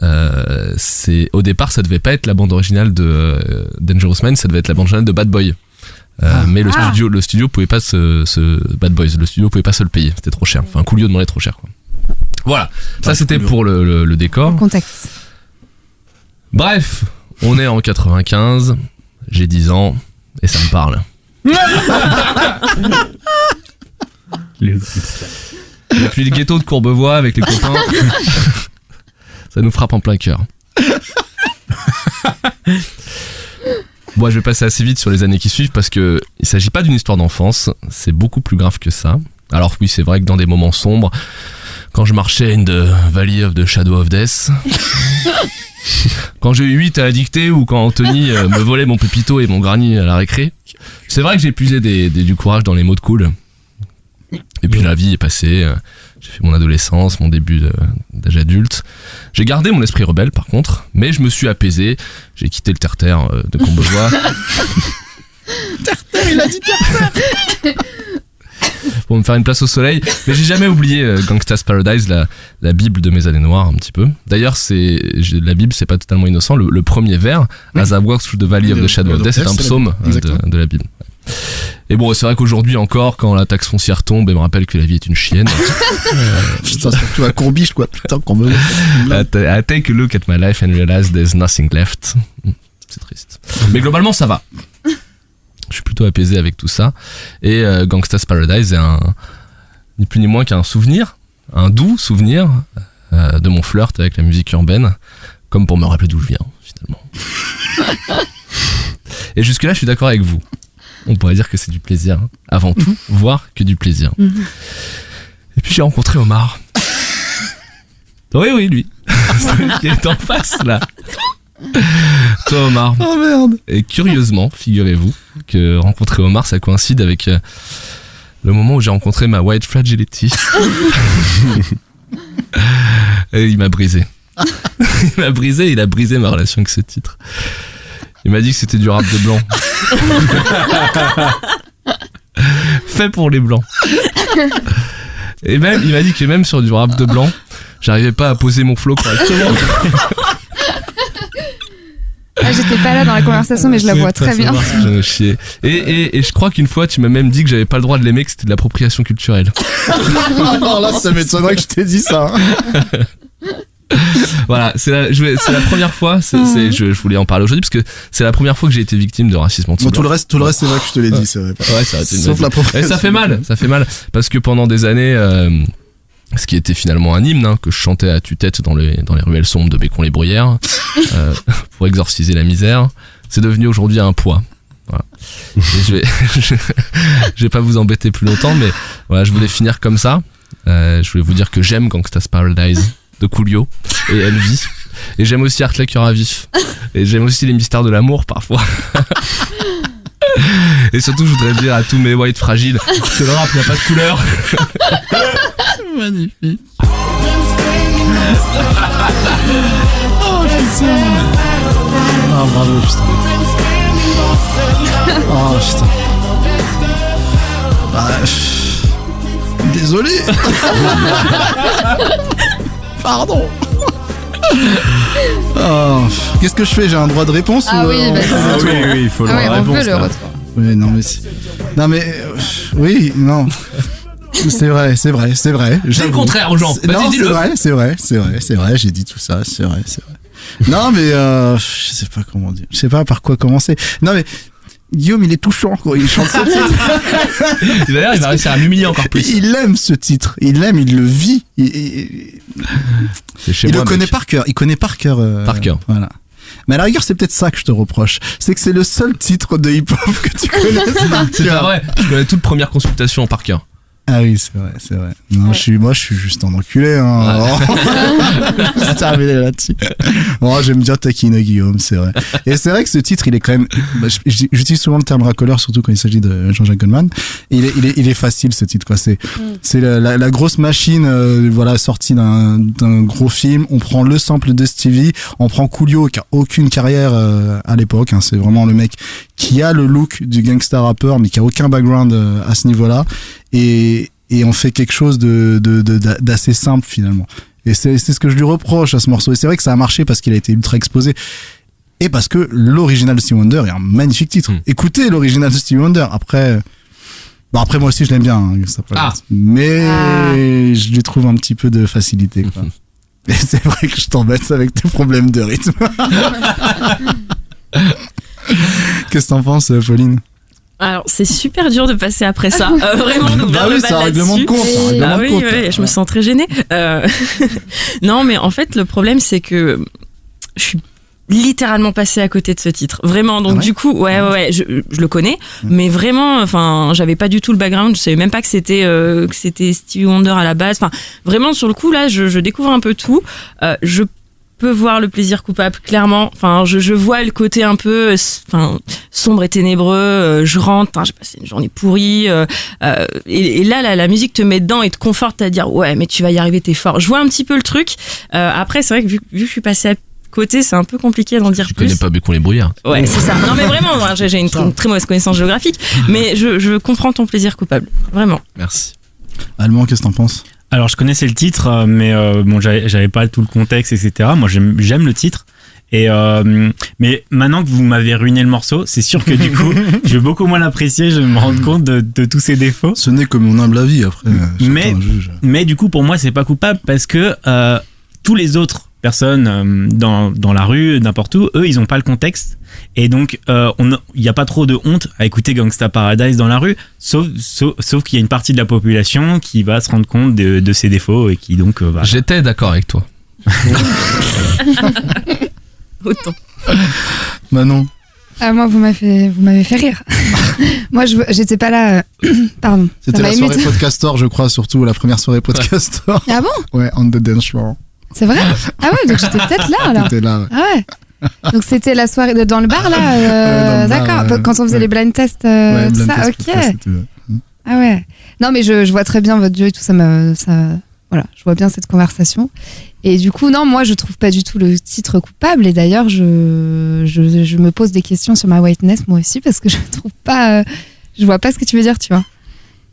c'est au départ ça devait pas être la bande originale de Dangerous Minds, ça devait être la bande originale de Bad Boy. Mais le studio pouvait pas Bad Boys, le studio pouvait pas se le payer, c'était trop cher. Enfin, Coolio demandait trop cher, quoi. Voilà, ça c'était pour le décor. Le contexte. Bref, on est en 95, j'ai 10 ans et ça me parle. Depuis le ghetto de Courbevoie avec les copains, ça nous frappe en plein cœur. Bon, je vais passer assez vite sur les années qui suivent parce que il s'agit pas d'une histoire d'enfance, c'est beaucoup plus grave que ça. Alors oui, c'est vrai que dans des moments sombres, quand je marchais in the Valley of the Shadow of Death, quand j'ai eu 8 à la dictée ou quand Anthony me volait mon pépito et mon granny à la récré, c'est vrai que j'ai puisé du courage dans les mots de cool. Et puis la vie est passée, j'ai fait mon adolescence, mon début d'âge adulte. J'ai gardé mon esprit rebelle par contre, mais je me suis apaisé, j'ai quitté le terre-terre de Courbevoie. Terre-terre, il a dit terre-terre. Pour me faire une place au soleil, mais j'ai jamais oublié Gangsta's Paradise, la bible de mes années noires un petit peu. D'ailleurs, la bible, c'est pas totalement innocent. Le premier vers, As I walk through the valley of the shadow of death, c'est un psaume de la bible. Et bon, c'est vrai qu'aujourd'hui encore, quand la taxe foncière tombe, elle me rappelle que la vie est une chienne. Putain, surtout à Courbiche, quoi. Putain, qu'on me... I take a look at my life and realize there's nothing left. C'est triste. Mais globalement, ça va. Je suis plutôt apaisé avec tout ça. Et Gangsta's Paradise est ni plus ni moins qu'un souvenir, un doux souvenir de mon flirt avec la musique urbaine, comme pour me rappeler d'où je viens, finalement. Et jusque-là, je suis d'accord avec vous. On pourrait dire que c'est du plaisir, hein, avant tout, voire que du plaisir. Et puis j'ai rencontré Omar. Oui, lui. Celui qui est en face, là. Toi, Omar. Oh merde. Et curieusement, figurez-vous que rencontrer Omar, ça coïncide avec le moment où j'ai rencontré ma White Fragility. Et il m'a brisé. Il a brisé ma relation avec ce titre. Il m'a dit que c'était du rap de blanc. Fait pour les blancs. Et même, il m'a dit que même sur du rap de blanc, j'arrivais pas à poser mon flow correctement. J'étais pas là dans la conversation, mais je la vois très bien. Je me chier. Et je crois qu'une fois, tu m'as même dit que j'avais pas le droit de l'aimer, que c'était de l'appropriation culturelle. Alors là, ça m'étonnerait que je t'ai dit ça. Voilà, c'est la première fois. Je voulais en parler aujourd'hui parce que c'est la première fois que j'ai été victime de racisme anti-blanc. Bon, tout le reste, c'est vrai que je te l'ai dit, c'est vrai. Ouais, ça a été sauf l'appropriation. Et ça fait mal parce que pendant des années, ce qui était finalement un hymne que je chantais à tue-tête dans les ruelles sombres de Bécon-les-Bruyères pour exorciser la misère, c'est devenu aujourd'hui un poids. Voilà. Et je vais pas vous embêter plus longtemps, mais voilà, je voulais finir comme ça. Je voulais vous dire que j'aime Gangsta's Paradise de Coolio et elle vit. Et j'aime aussi Art Cœur à vif. Et j'aime aussi les mystères de l'amour parfois. Et surtout, je voudrais dire à tous mes whites fragiles que le rap n'a pas de couleur. Magnifique. Oh putain. Oh bravo putain. Oh putain. Désolé. Pardon. Oh. Qu'est-ce que je fais? J'ai un droit de réponse ou oui, il faut le réponse. Oui, non mais oui, non. C'est vrai. C'est le contraire aux gens. Non, c'est vrai, j'ai dit tout ça, c'est vrai. Non mais je sais pas comment dire. Je sais pas par quoi commencer. Non mais Guillaume, il est touchant quand il chante ce titre. D'ailleurs, il va réussir à m'humilier encore plus. Il aime ce titre, il le vit. Il le connaît par cœur. Il connaît par cœur. Voilà. Mais à la rigueur, c'est peut-être ça que je te reproche. C'est que c'est le seul titre de hip-hop que tu connais. C'est pas vrai. Je connais toute première consultation par cœur. Ah oui, c'est vrai. Non, moi, je suis juste un enculé, hein. C'est terminé là-dessus. Bon, j'aime bien taquiner Guillaume, c'est vrai. Et c'est vrai que ce titre, il est quand même, j'utilise souvent le terme racoleur, surtout quand il s'agit de Jean-Jacques Goldman. Il est facile, ce titre, quoi. C'est la grosse machine, voilà, sortie d'un gros film. On prend le sample de Stevie, on prend Coolio, qui a aucune carrière, à l'époque, hein. C'est vraiment le mec qui a le look du gangsta rappeur, mais qui a aucun background à ce niveau-là. Et on fait quelque chose d'assez simple finalement. Et c'est ce que je lui reproche à ce morceau. Et c'est vrai que ça a marché parce qu'il a été ultra exposé. Et parce que l'original de Stevie Wonder est un magnifique titre. Écoutez l'original de Stevie Wonder. Après moi aussi je l'aime bien, hein, mais je lui trouve un petit peu de facilité, quoi. Et c'est vrai que je t'embête avec tes problèmes de rythme. Qu'est-ce que t'en penses, Pauline? Alors, c'est super dur de passer après ça. Vraiment, bah oui, c'est un règlement de compte. Je me sens très gênée. Non, mais en fait, le problème, c'est que je suis littéralement passée à côté de ce titre. Vraiment. Donc, du coup, je le connais. Mais vraiment, enfin, j'avais pas du tout le background. Je savais même pas que c'était Stevie Wonder à la base. Enfin, vraiment, sur le coup, là, je découvre un peu tout. Je peux voir le plaisir coupable, clairement. Enfin, je vois le côté un peu sombre et ténébreux. Je rentre, j'ai passé une journée pourrie. Et là, la musique te met dedans et te conforte à dire ouais, mais tu vas y arriver, t'es fort. Je vois un petit peu le truc. Après, c'est vrai que vu que je suis passée à côté, c'est un peu compliqué d'en dire plus. Je connais pas Bécon les brouillards. Ouais, c'est ça. Non, mais vraiment, moi, j'ai une très mauvaise connaissance géographique. Mais je comprends ton plaisir coupable. Vraiment. Merci. Allemand, qu'est-ce que t'en penses? Alors je connaissais le titre, mais bon, j'avais pas tout le contexte, etc. Moi j'aime le titre. Et mais maintenant que vous m'avez ruiné le morceau, c'est sûr que du coup, je vais beaucoup moins l'apprécier. Je vais me rendre compte de tous ses défauts. Ce n'est que mon humble avis après. Mais du coup, pour moi, c'est pas coupable parce que tous les autres personnes dans la rue, n'importe où, eux, ils ont pas le contexte. Et donc, il n'y a pas trop de honte à écouter Gangsta Paradise dans la rue, sauf qu'il y a une partie de la population qui va se rendre compte de ses défauts et qui donc va... J'étais d'accord avec toi. Autant. Manon. Moi, vous m'avez fait rire. Moi, j'étais pas là. Pardon. C'était la soirée Podcaster, je crois, surtout la première soirée Podcaster. Ah bon? Ouais, On the Dance Floor. C'est vrai? Ah ouais, donc j'étais peut-être là alors. T'étais là, ouais. Ah ouais. Donc c'était la soirée dans le bar là, d'accord. Quand on faisait les blind tests, blind ça, test, ok. podcast, Ah ouais. Non mais je vois très bien votre duo et tout ça. Voilà, je vois bien cette conversation. Et du coup, non, moi je trouve pas du tout le titre coupable. Et d'ailleurs, je me pose des questions sur ma whiteness moi aussi parce que je trouve pas, je vois pas ce que tu veux dire, tu vois.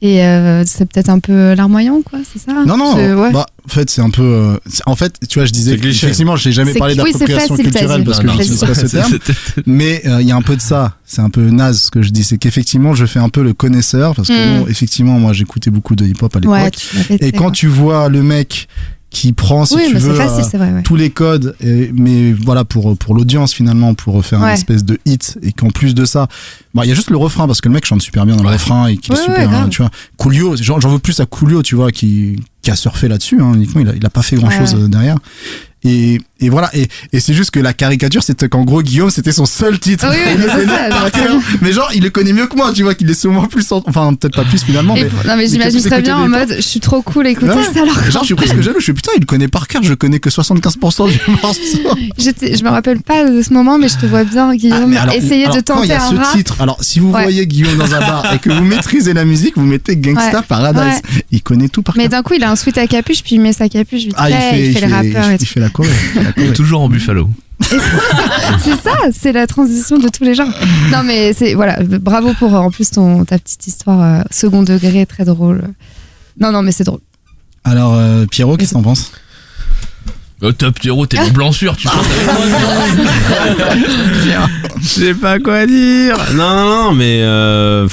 Et c'est peut-être un peu larmoyant, quoi, c'est ça? Non, ouais. Bah, en fait, c'est un peu. En fait, tu vois, je disais effectivement, je n'ai jamais parlé d'appropriation culturelle parce que je n'utilise pas ce terme. Mais il y a un peu de ça. C'est un peu naze ce que je dis. C'est qu'effectivement, je fais un peu le connaisseur parce que, bon, effectivement, moi, j'écoutais beaucoup de hip-hop à l'époque. Ouais, et quand tu vois le mec qui prend, si tu veux, tous les codes, mais voilà, pour l'audience finalement, pour faire une espèce de hit, et qu'en plus de ça, il y a juste le refrain, parce que le mec chante super bien dans le refrain, et qu'il est super, tu vois. Coolio, j'en veux plus à Coolio, tu vois, qui a surfé là-dessus, hein, uniquement, il a pas fait grand-chose derrière. Et voilà, et c'est juste que la caricature, c'était qu'en gros Guillaume, c'était son seul titre. Oui, mais genre il le connaît mieux que moi, tu vois, qu'il est souvent plus enfin peut-être pas plus finalement, non mais j'imagine très bien en mode je suis trop cool, écoutez ça alors. Genre je suis presque jaloux, je suis putain, il le connaît par cœur, je connais que 75% du morceau. Je me rappelle pas de ce moment, mais je te vois bien Guillaume essayer de tenter un rap. Titre, alors si vous voyez Guillaume dans un bar et que vous maîtrisez la musique, vous mettez Gangsta Paradise. Il connaît tout par cœur. Mais d'un coup il a un sweat à capuche, puis il met sa capuche, il fait les rappeurs, il fait la choré. Toujours en Buffalo. C'est ça, c'est la transition de tous les genres. Non mais c'est voilà, bravo pour en plus ta petite histoire second degré, très drôle. Non mais c'est drôle. Alors Pierrot, qu'est-ce que t'en penses? Top Pierrot, t'es mon blanc sûr, tu penses. Je sais pas quoi dire. Non, mais je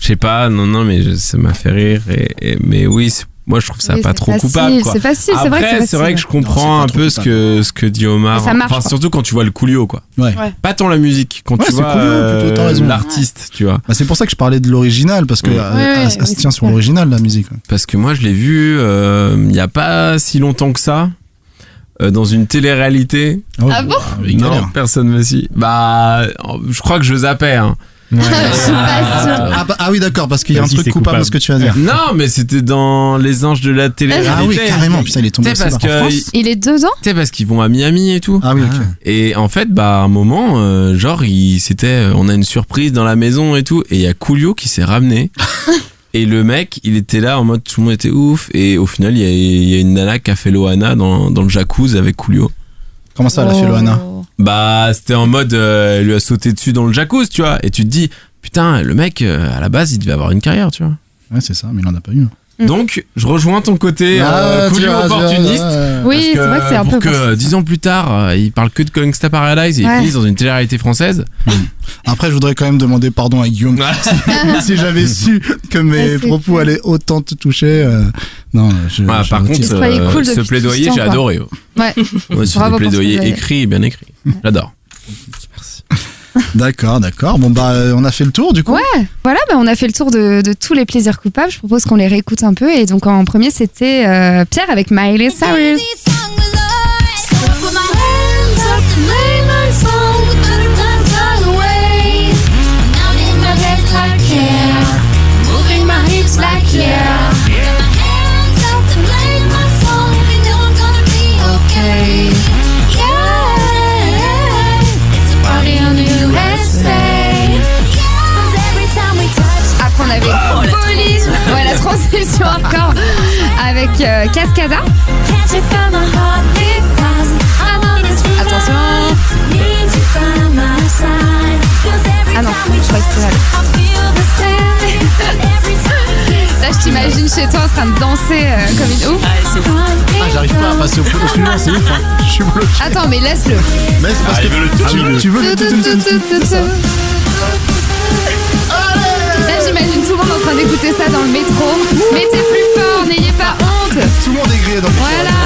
sais pas. Non, mais ça m'a fait rire. Mais oui, moi je trouve ça pas trop coupable, quoi. C'est facile, après, c'est vrai que c'est vrai que je comprends un peu ce que dit Omar. Ça marche, surtout quand tu vois le Coolio, quoi. Ouais. Pas tant la musique, quand tu vois l'artiste, tu vois. Bah, c'est pour ça que je parlais de l'original, parce que ça se tient sur l'original, la musique. Parce que moi je l'ai vu il y a pas si longtemps que ça. Dans une télé-réalité. Ah bon? Non, personne me suit. Bah, je crois que je zappais, hein. Je suis pas sûre. Ah oui, d'accord, parce qu'il y a un truc coupable dans ce que tu vas dire. Non, mais c'était dans Les Anges de la télé. Ah oui, carrément. Putain, il est tombé parce en que France. Il est dedans. Tu sais, parce qu'ils vont à Miami et tout. Ah oui, ok. Et en fait, à un moment, genre, on a une surprise dans la maison et tout, et il y a Coolio qui s'est ramené. Et le mec, il était là en mode tout le monde était ouf, et au final, il y a une nana qui a fait Loana dans le jacuzzi avec Coolio. Comment ça, elle a fait Loana? C'était en mode, elle lui a sauté dessus dans le jacuzzi, tu vois, et tu te dis, putain, le mec, à la base, il devait avoir une carrière, tu vois. Ouais, c'est ça, mais il en a pas eu. Donc, je rejoins ton côté Coolio opportuniste. Oui, c'est vrai que c'est un peu. Pour que 10 ans plus tard, il parle que de Gangsta Paradise et il finisse dans une télé-réalité française. Après, je voudrais quand même demander pardon à Guillaume si j'avais su que mes propos allaient autant te toucher. Non, par contre, ce plaidoyer, j'ai adoré. Ouais. Moi, c'est des plaidoyers écrits, bien écrits. J'adore. Merci. D'accord. Bon, on a fait le tour du coup. Ouais, voilà, on a fait le tour de tous les plaisirs coupables. Je propose qu'on les réécoute un peu. Et donc, en premier, c'était Pierre avec Miley Cyrus. Après, on avait Police. Ouais, la transition encore avec Cascada. Attention. Ah non, je crois que c'était là, je t'imagine chez toi en train de danser comme une ouf. J'arrive pas à passer au suivant, c'est ouf. Je suis bloqué. Attends, mais laisse-le. Mais c'est parce que tu veux le tout. Là, j'imagine tout le monde en train d'écouter ça dans le métro. Mettez plus fort, n'ayez pas honte. Tout le monde est grillé dans le métro. Voilà,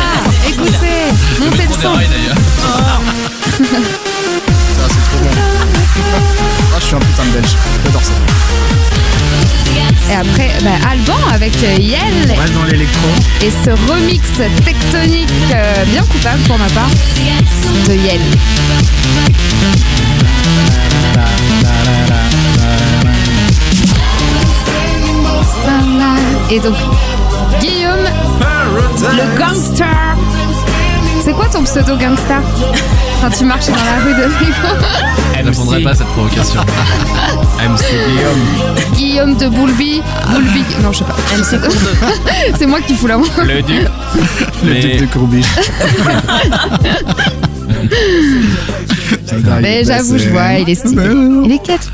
écoutez, montez le son. Ça, c'est trop bon. Je suis un putain de belge. J'adore ça. Et après, Alban avec Yel. On reste dans l'électro. Et ce remix tectonique bien coupable pour ma part de Yel. Et donc, Guillaume, le gangster. C'est quoi ton pseudo gangsta quand tu marches dans la rue de Je ne répondrai pas à cette provocation. MC Guillaume. Guillaume de Boulby. Non, je sais pas. MC c'est moi qui fous la main. Le duc. Le duc de Courbiche. Mais j'avoue, je vois, il est stylé. Il est catchy.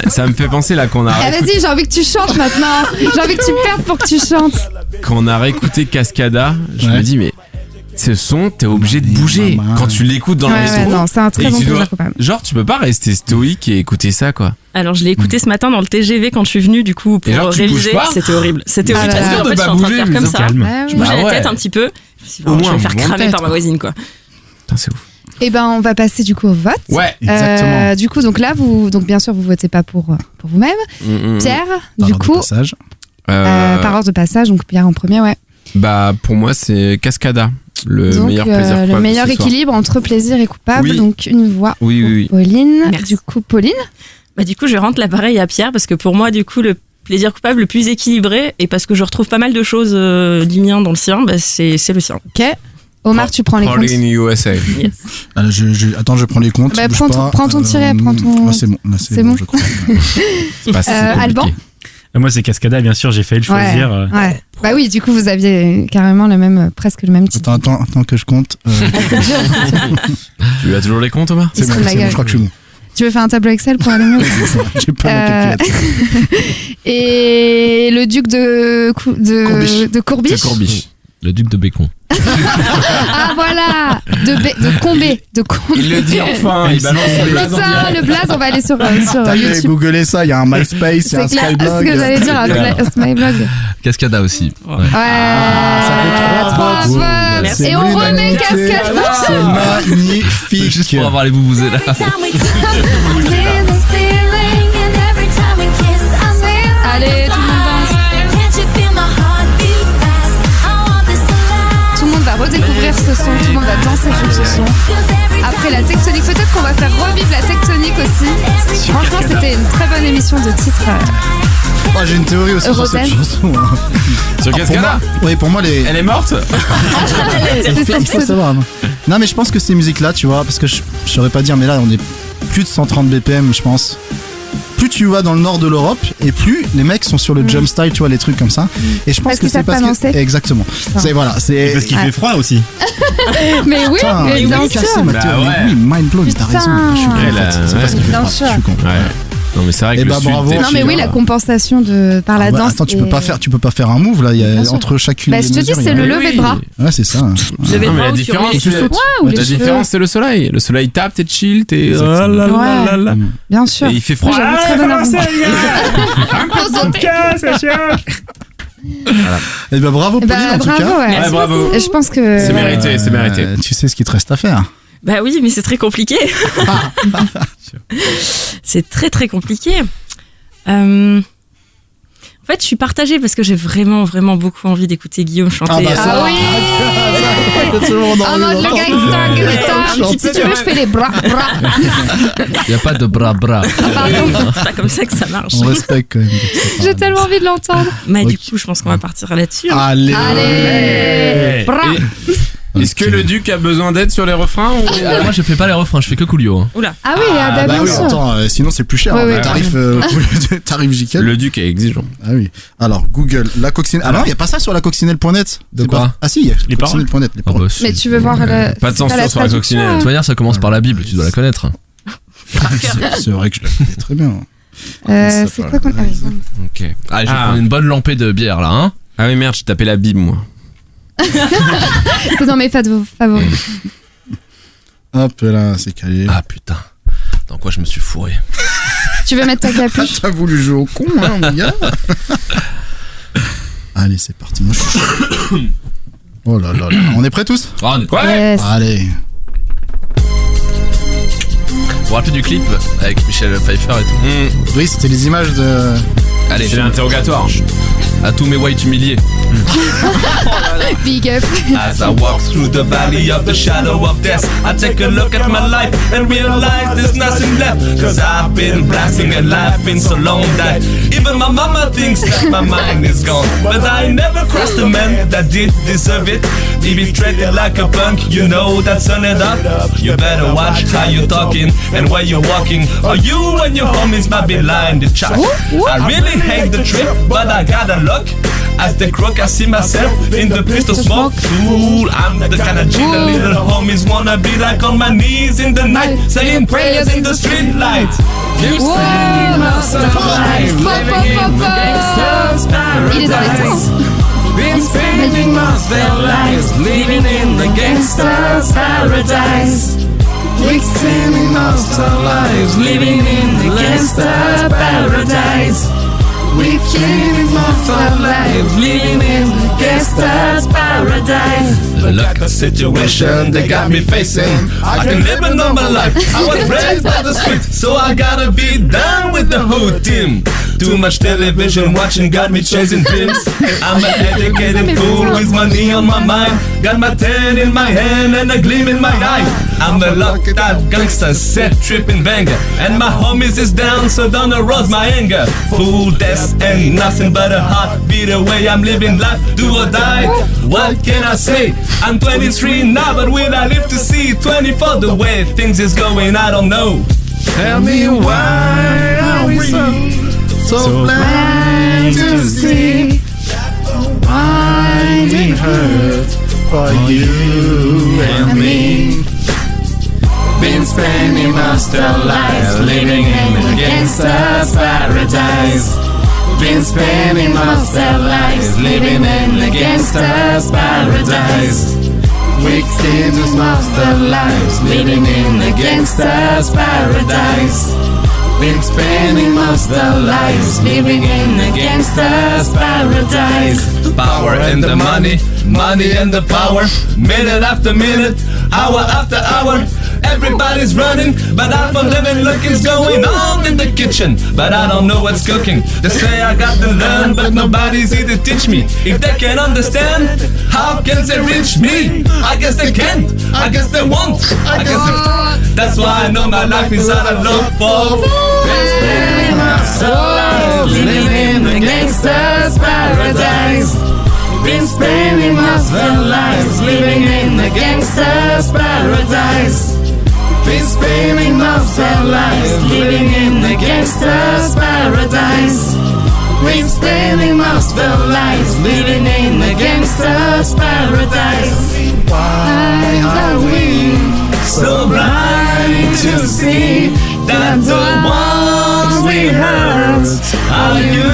Ça me fait penser là qu'on a. Vas-y, j'ai envie que tu chantes maintenant. J'ai envie que tu perdes pour que tu chantes. Quand on a réécouté Cascada, je me dis, mais ce son, t'es obligé de bouger quand tu l'écoutes dans le métro. Non, c'est un très bon plaisir coupable. Genre, tu peux pas rester stoïque et écouter ça, quoi. Alors, je l'ai écouté ce matin dans le TGV quand je suis venue, du coup, pour réviser. C'était horrible. C'était horrible. Parce qu'en fait, je suis en train de faire comme ça. Je bougeais la tête un petit peu. Je me vais faire cramer par ma voisine, quoi. Putain, c'est ouf. Eh ben, on va passer du coup au vote. Ouais, exactement. Du coup, donc là, bien sûr, vous votez pas pour vous-même. Pierre, du coup, par ordre de passage, donc Pierre en premier, ouais. Pour moi, c'est Cascada, le donc, meilleur plaisir coupable. Le meilleur équilibre entre plaisir et coupable, oui. Donc une voix pour Pauline. Merci. Du coup, Pauline. Du coup, je rentre l'appareil à Pierre parce que pour moi, du coup, le plaisir coupable le plus équilibré et parce que je retrouve pas mal de choses du mien dans le sien, c'est le sien. Ok. Omar, tu prends les comptes. Pauline USA. Yes. Attends, je prends les comptes. Prends ton tiret, prends ton. C'est bon, là, c'est bon, je crois. C'est pas si Alban. Moi, c'est Cascada, bien sûr, j'ai failli le choisir. Ouais. Bah oui, du coup, vous aviez carrément presque le même titre. Attends que je compte. C'est dur. Tu as toujours les comptes, Thomas? C'est bon, je crois que je suis bon. Tu veux faire un tableau Excel pour aller mieux? J'ai pas ma calculette. Et le duc de Courbiche. C'est Courbiche. Le duc de Bécon. Ah voilà, de Combé. Il le dit enfin, il balance le blaze en direct. Le blaze, on va aller sur YouTube. Googlez ça, il y a un MySpace, il y a un Skyblog. C'est ce que j'allais dire, un Skyblog. Cascada aussi. Ouais. Ça fait 3 votes. Et on remet Cascada. C'est magnifique. Juste pour avoir les boubous là. Allez, tout le monde danse. Tout le monde va redécouvrir ce son, tout le monde va danser sur ce son. Après la tectonique, peut-être qu'on va faire revivre la tectonique aussi. Franchement, c'était une très bonne émission de titres. J'ai une théorie aussi sur cette chanson. Sur Cascada? Oui, pour moi, Elle est morte? il faut savoir. Non, mais je pense que ces musiques-là, tu vois, parce que je saurais pas dire, mais là, on est plus de 130 BPM, je pense. Plus tu vas dans le nord de l'Europe et plus les mecs sont sur le jump style, tu vois, les trucs comme ça. Et je pense que c'est parce que exactement. C'est voilà, c'est parce qu'il fait froid aussi. Mais oui, mais bien sûr. Oui, mind blown, t'as raison. Je suis c'est parce qu'il fait froid. Je suis con. Non mais c'est vrai que le sud, non mais oui, la compensation par la danse. Attends, tu peux pas faire un move là, il y a entre chacune des mesures. Je te dis, c'est le lever de bras. Ouais, c'est ça. Mais la différence c'est le soleil. Le soleil tape, t'es chill, t'es bien sûr. Et il fait froid. Et bah bravo Pauline en tout cas. Ouais, bravo. Je pense que c'est mérité. Tu sais ce qu'il te reste à faire. Bah oui, mais c'est très compliqué. C'est très très compliqué. En fait, je suis partagée parce que j'ai vraiment beaucoup envie d'écouter Guillaume chanter. Ah oui. En mode le gangster. Si tu veux, je fais les bras. Il n'y a pas de bras. Pardon, c'est pas comme ça que ça marche. On respecte quand même. J'ai tellement envie de l'entendre. Mais du coup, je pense qu'on va partir là-dessus. Allez. Bras. Est-ce que le Duc a besoin d'aide sur les refrains ou... Moi je fais pas les refrains, je fais que Coolio. Oula. Ah oui, bien sûr. Attends, sinon c'est plus cher. Tarif JK. Le Duc est exigeant. Ah oui. Alors Google, la coccinelle. Ah non, il y a pas ça sur la coccinelle.net. De quoi? Ah si, il y a les coccinelle.net. Mais tu veux voir pas de censure sur la coccinelle. De toute manière, ça commence par la Bible, tu dois la connaître. C'est vrai que je la connais très bien. C'est quoi qu'on a? Ok. Ah, j'ai pris une bonne lampée de bière là, hein. Ah oui merde, j'ai tapé la Bible moi. C'est dans mes favoris. Hop là, c'est calé. Ah putain. Dans quoi je me suis fourré? Tu veux mettre ta capuche? T'as voulu jouer au con, hein, mon gars. Allez, c'est parti. Moi, je suis... Oh là là là. On est prêts tous? On est prêts. Yes. Allez. Vous vous rappelez du clip avec Michel Pfeiffer et tout? Oui, c'était les images de... Allez, c'est l'interrogatoire. À tous mes whites humiliés. Big up. As I walk through the valley of the shadow of death, I take a look at my life and realize there's nothing left. Cause I've been blasting and laughing so long that even my mama thinks that my mind is gone. But I never crossed a man that did deserve it. He be treated like a punk, you know that's on it up. You better watch how you talking and where you walking, or you and your homies might be lying to chat. I really hate the trip, but I gotta look. As the crook, I see myself in the place to smoke. Fool, I'm the kind of G the little homies wanna be like, on my knees in the night, saying prayers in the street light. You say most of life, living in the gangster's paradise. Been spending most their lives living in the gangster's paradise. We're spending most our lives living in the gangster's paradise. We've changed most of our lives living in the gangster's paradise. Look at the situation they got me facing. I can live a normal life. I was raised by the street, so I gotta be down with the hood team. Too much television watching got me chasing dreams. I'm an educated fool with money on my mind. Got my 10 in my hand and a gleam in my eye. I'm a locked out gangster, set tripping banger. And my homies is down, so don't arouse my anger. Fool, that's ain't nothing but a heartbeat away. I'm living life, do or die. What can I say? I'm 23 now, but will I live to see 24? The way things is going, I don't know. Tell me why are we so blind to see? Finding hurt for you and me. Been spending most our lives living in the gangster's paradise. Been spending most our lives living in the gangster's paradise. We've spent most our lives living in the gangster's paradise. Been spending most our lives living in the gangster's paradise. Power and the money, money and the power. Minute after minute, hour after hour. Everybody's running, but I'm for living. Looking's going on in the kitchen, but I don't know what's cooking. They say I got to learn, but nobody's here to teach me. If they can't understand, how can they reach me? I guess they can't, I guess they won't, I guess they... That's why I know my life is out of love for. Spending my soul living in the gangster's paradise. Been spending most of lives living in the gangster's paradise. Been spending most of lives living in the gangster's paradise. Been spending most of lives living in the gangster's paradise. Why are we so blind to see that the ones we hurt are you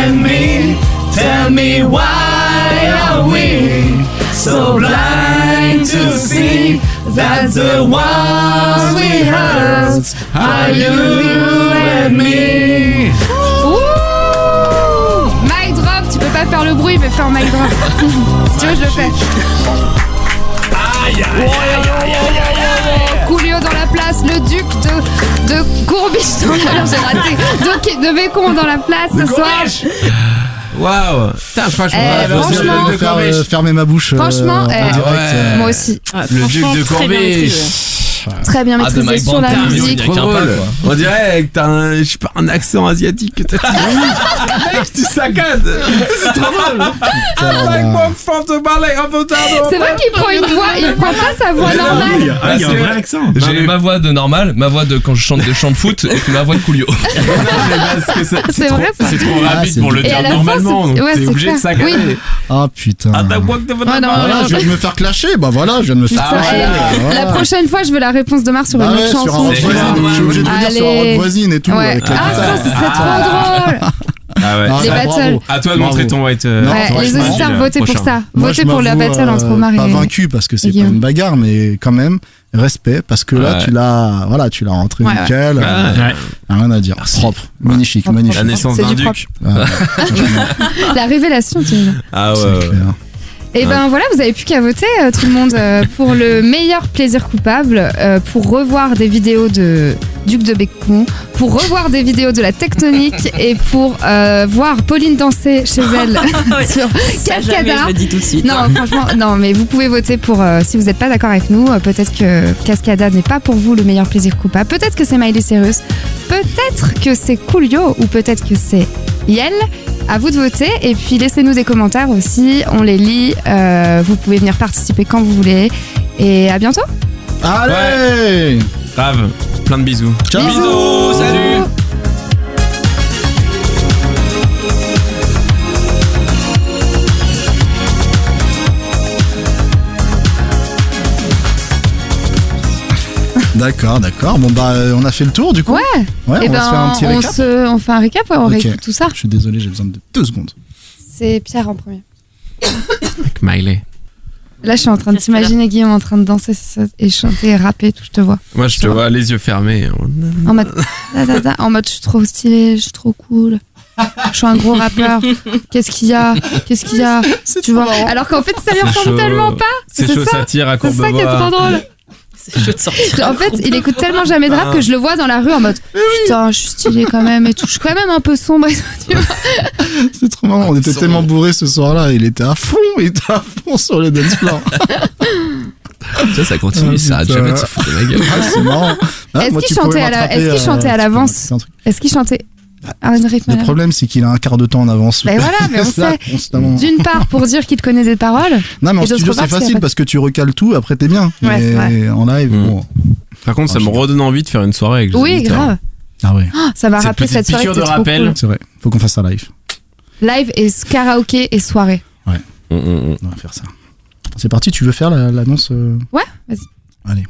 and me? Tell me why are we so blind to see that the ones we hurt are you and me? Mic drop, tu peux pas faire le bruit, mais fais un mic drop. Si tu veux, je le fais. Coolio dans la place, le duc de Courbiche. J'ai raté. De Bécon dans la place ce soir. Waouh! Putain, franchement, fermer ma bouche. Franchement, moi aussi. Le duc de Courbiche. Très bien maîtrisé sur la musique. Trop drôle. On dirait que t'as un accent asiatique. Mec, tu saccades. C'est trop drôle. C'est vrai qu'il prend une voix, il prend pas sa voix normale. Ah, il y a un vrai accent. J'ai ma voix de normal, ma voix de quand je chante des chants de foot et puis ma voix de Coolio. C'est vrai ça. C'est trop rapide pour le dire normalement, donc t'es obligé de saccader. Ah putain. Je viens de me faire clasher, bah voilà, je viens de me faire clasher. La prochaine fois, je veux la réponse de Marc sur une autre chanson. Je suis obligé de venir sur la route voisine et tout. Avec la ça, ce serait trop drôle. Ah ouais. Les battles. À toi de montrer ton white. Les auditeurs, votez pour ça. Votez pour la battle entre Omar et. Pas vaincu parce que c'est pas une bagarre, mais quand même respect parce que là tu l'as rentré nickel. Rien à dire. Propre, magnifique. La naissance d'un duc. La révélation, tu vois. Ah ouais. Et ben voilà, vous avez plus qu'à voter tout le monde pour le meilleur plaisir coupable, pour revoir des vidéos de Duc de Bécon, pour revoir des vidéos de la Tectonique et pour voir Pauline danser chez elle sur Cascada. Je le dis tout de suite. Non, franchement, non, mais vous pouvez voter pour si vous n'êtes pas d'accord avec nous. Peut-être que Cascada n'est pas pour vous le meilleur plaisir coupable. Peut-être que c'est Miley Cyrus. Peut-être que c'est Coolio ou peut-être que c'est Yel. À vous de voter et puis laissez-nous des commentaires aussi, on les lit, vous pouvez venir participer quand vous voulez et à bientôt. Allez, grave, plein de bisous. Ciao. Bisous, salut. D'accord. Bon bah on a fait le tour du coup. Ouais. On va se faire un petit récap. On fait un récap, on réécoute tout ça. Je suis désolé, j'ai besoin de 2 secondes. C'est Pierre en premier. Avec Miley. Là, je suis en train de t'imaginer Guillaume en train de danser et chanter et rapper, tout, je te vois. Moi, je te vois les yeux fermés. En mode, je suis trop stylé, je suis trop cool. Je suis un gros rappeur. Qu'est-ce qu'il y a Tu vois. Alors qu'en fait, ça lui ressemble tellement pas. C'est chaud, ça tire à Courbevoie. C'est ça qui est trop drôle. C'est chaud de sortir. En fait, il écoute tellement jamais de rap que je le vois dans la rue en mode putain, je suis stylé quand même et tout. Je suis quand même un peu sombre et tout, tu vois. C'est trop marrant, on était tellement bourrés ce soir-là, il était à fond sur le dance floor. Ça continue, ça arrête jamais de se foutre de la gueule. C'est marrant. Est-ce qu'il chantait à l'avance? Est-ce qu'il chantait Le problème, c'est qu'il a un quart de temps en avance. Ben voilà, mais on sait. D'une part, pour dire qu'il te connaît des paroles. Non, mais en studio, c'est facile parce que tu recales tout, après t'es bien. Mais en live, bon. Par contre, ça me redonne envie de faire une soirée avec Oui, grave. Ah ouais. Ça m'a rappelé cette soirée. Piqûre de rappel. C'est vrai, faut qu'on fasse ça live. Live et karaoké et soirée. Ouais. On va faire ça. C'est parti, tu veux faire l'annonce Ouais, vas-y. Allez.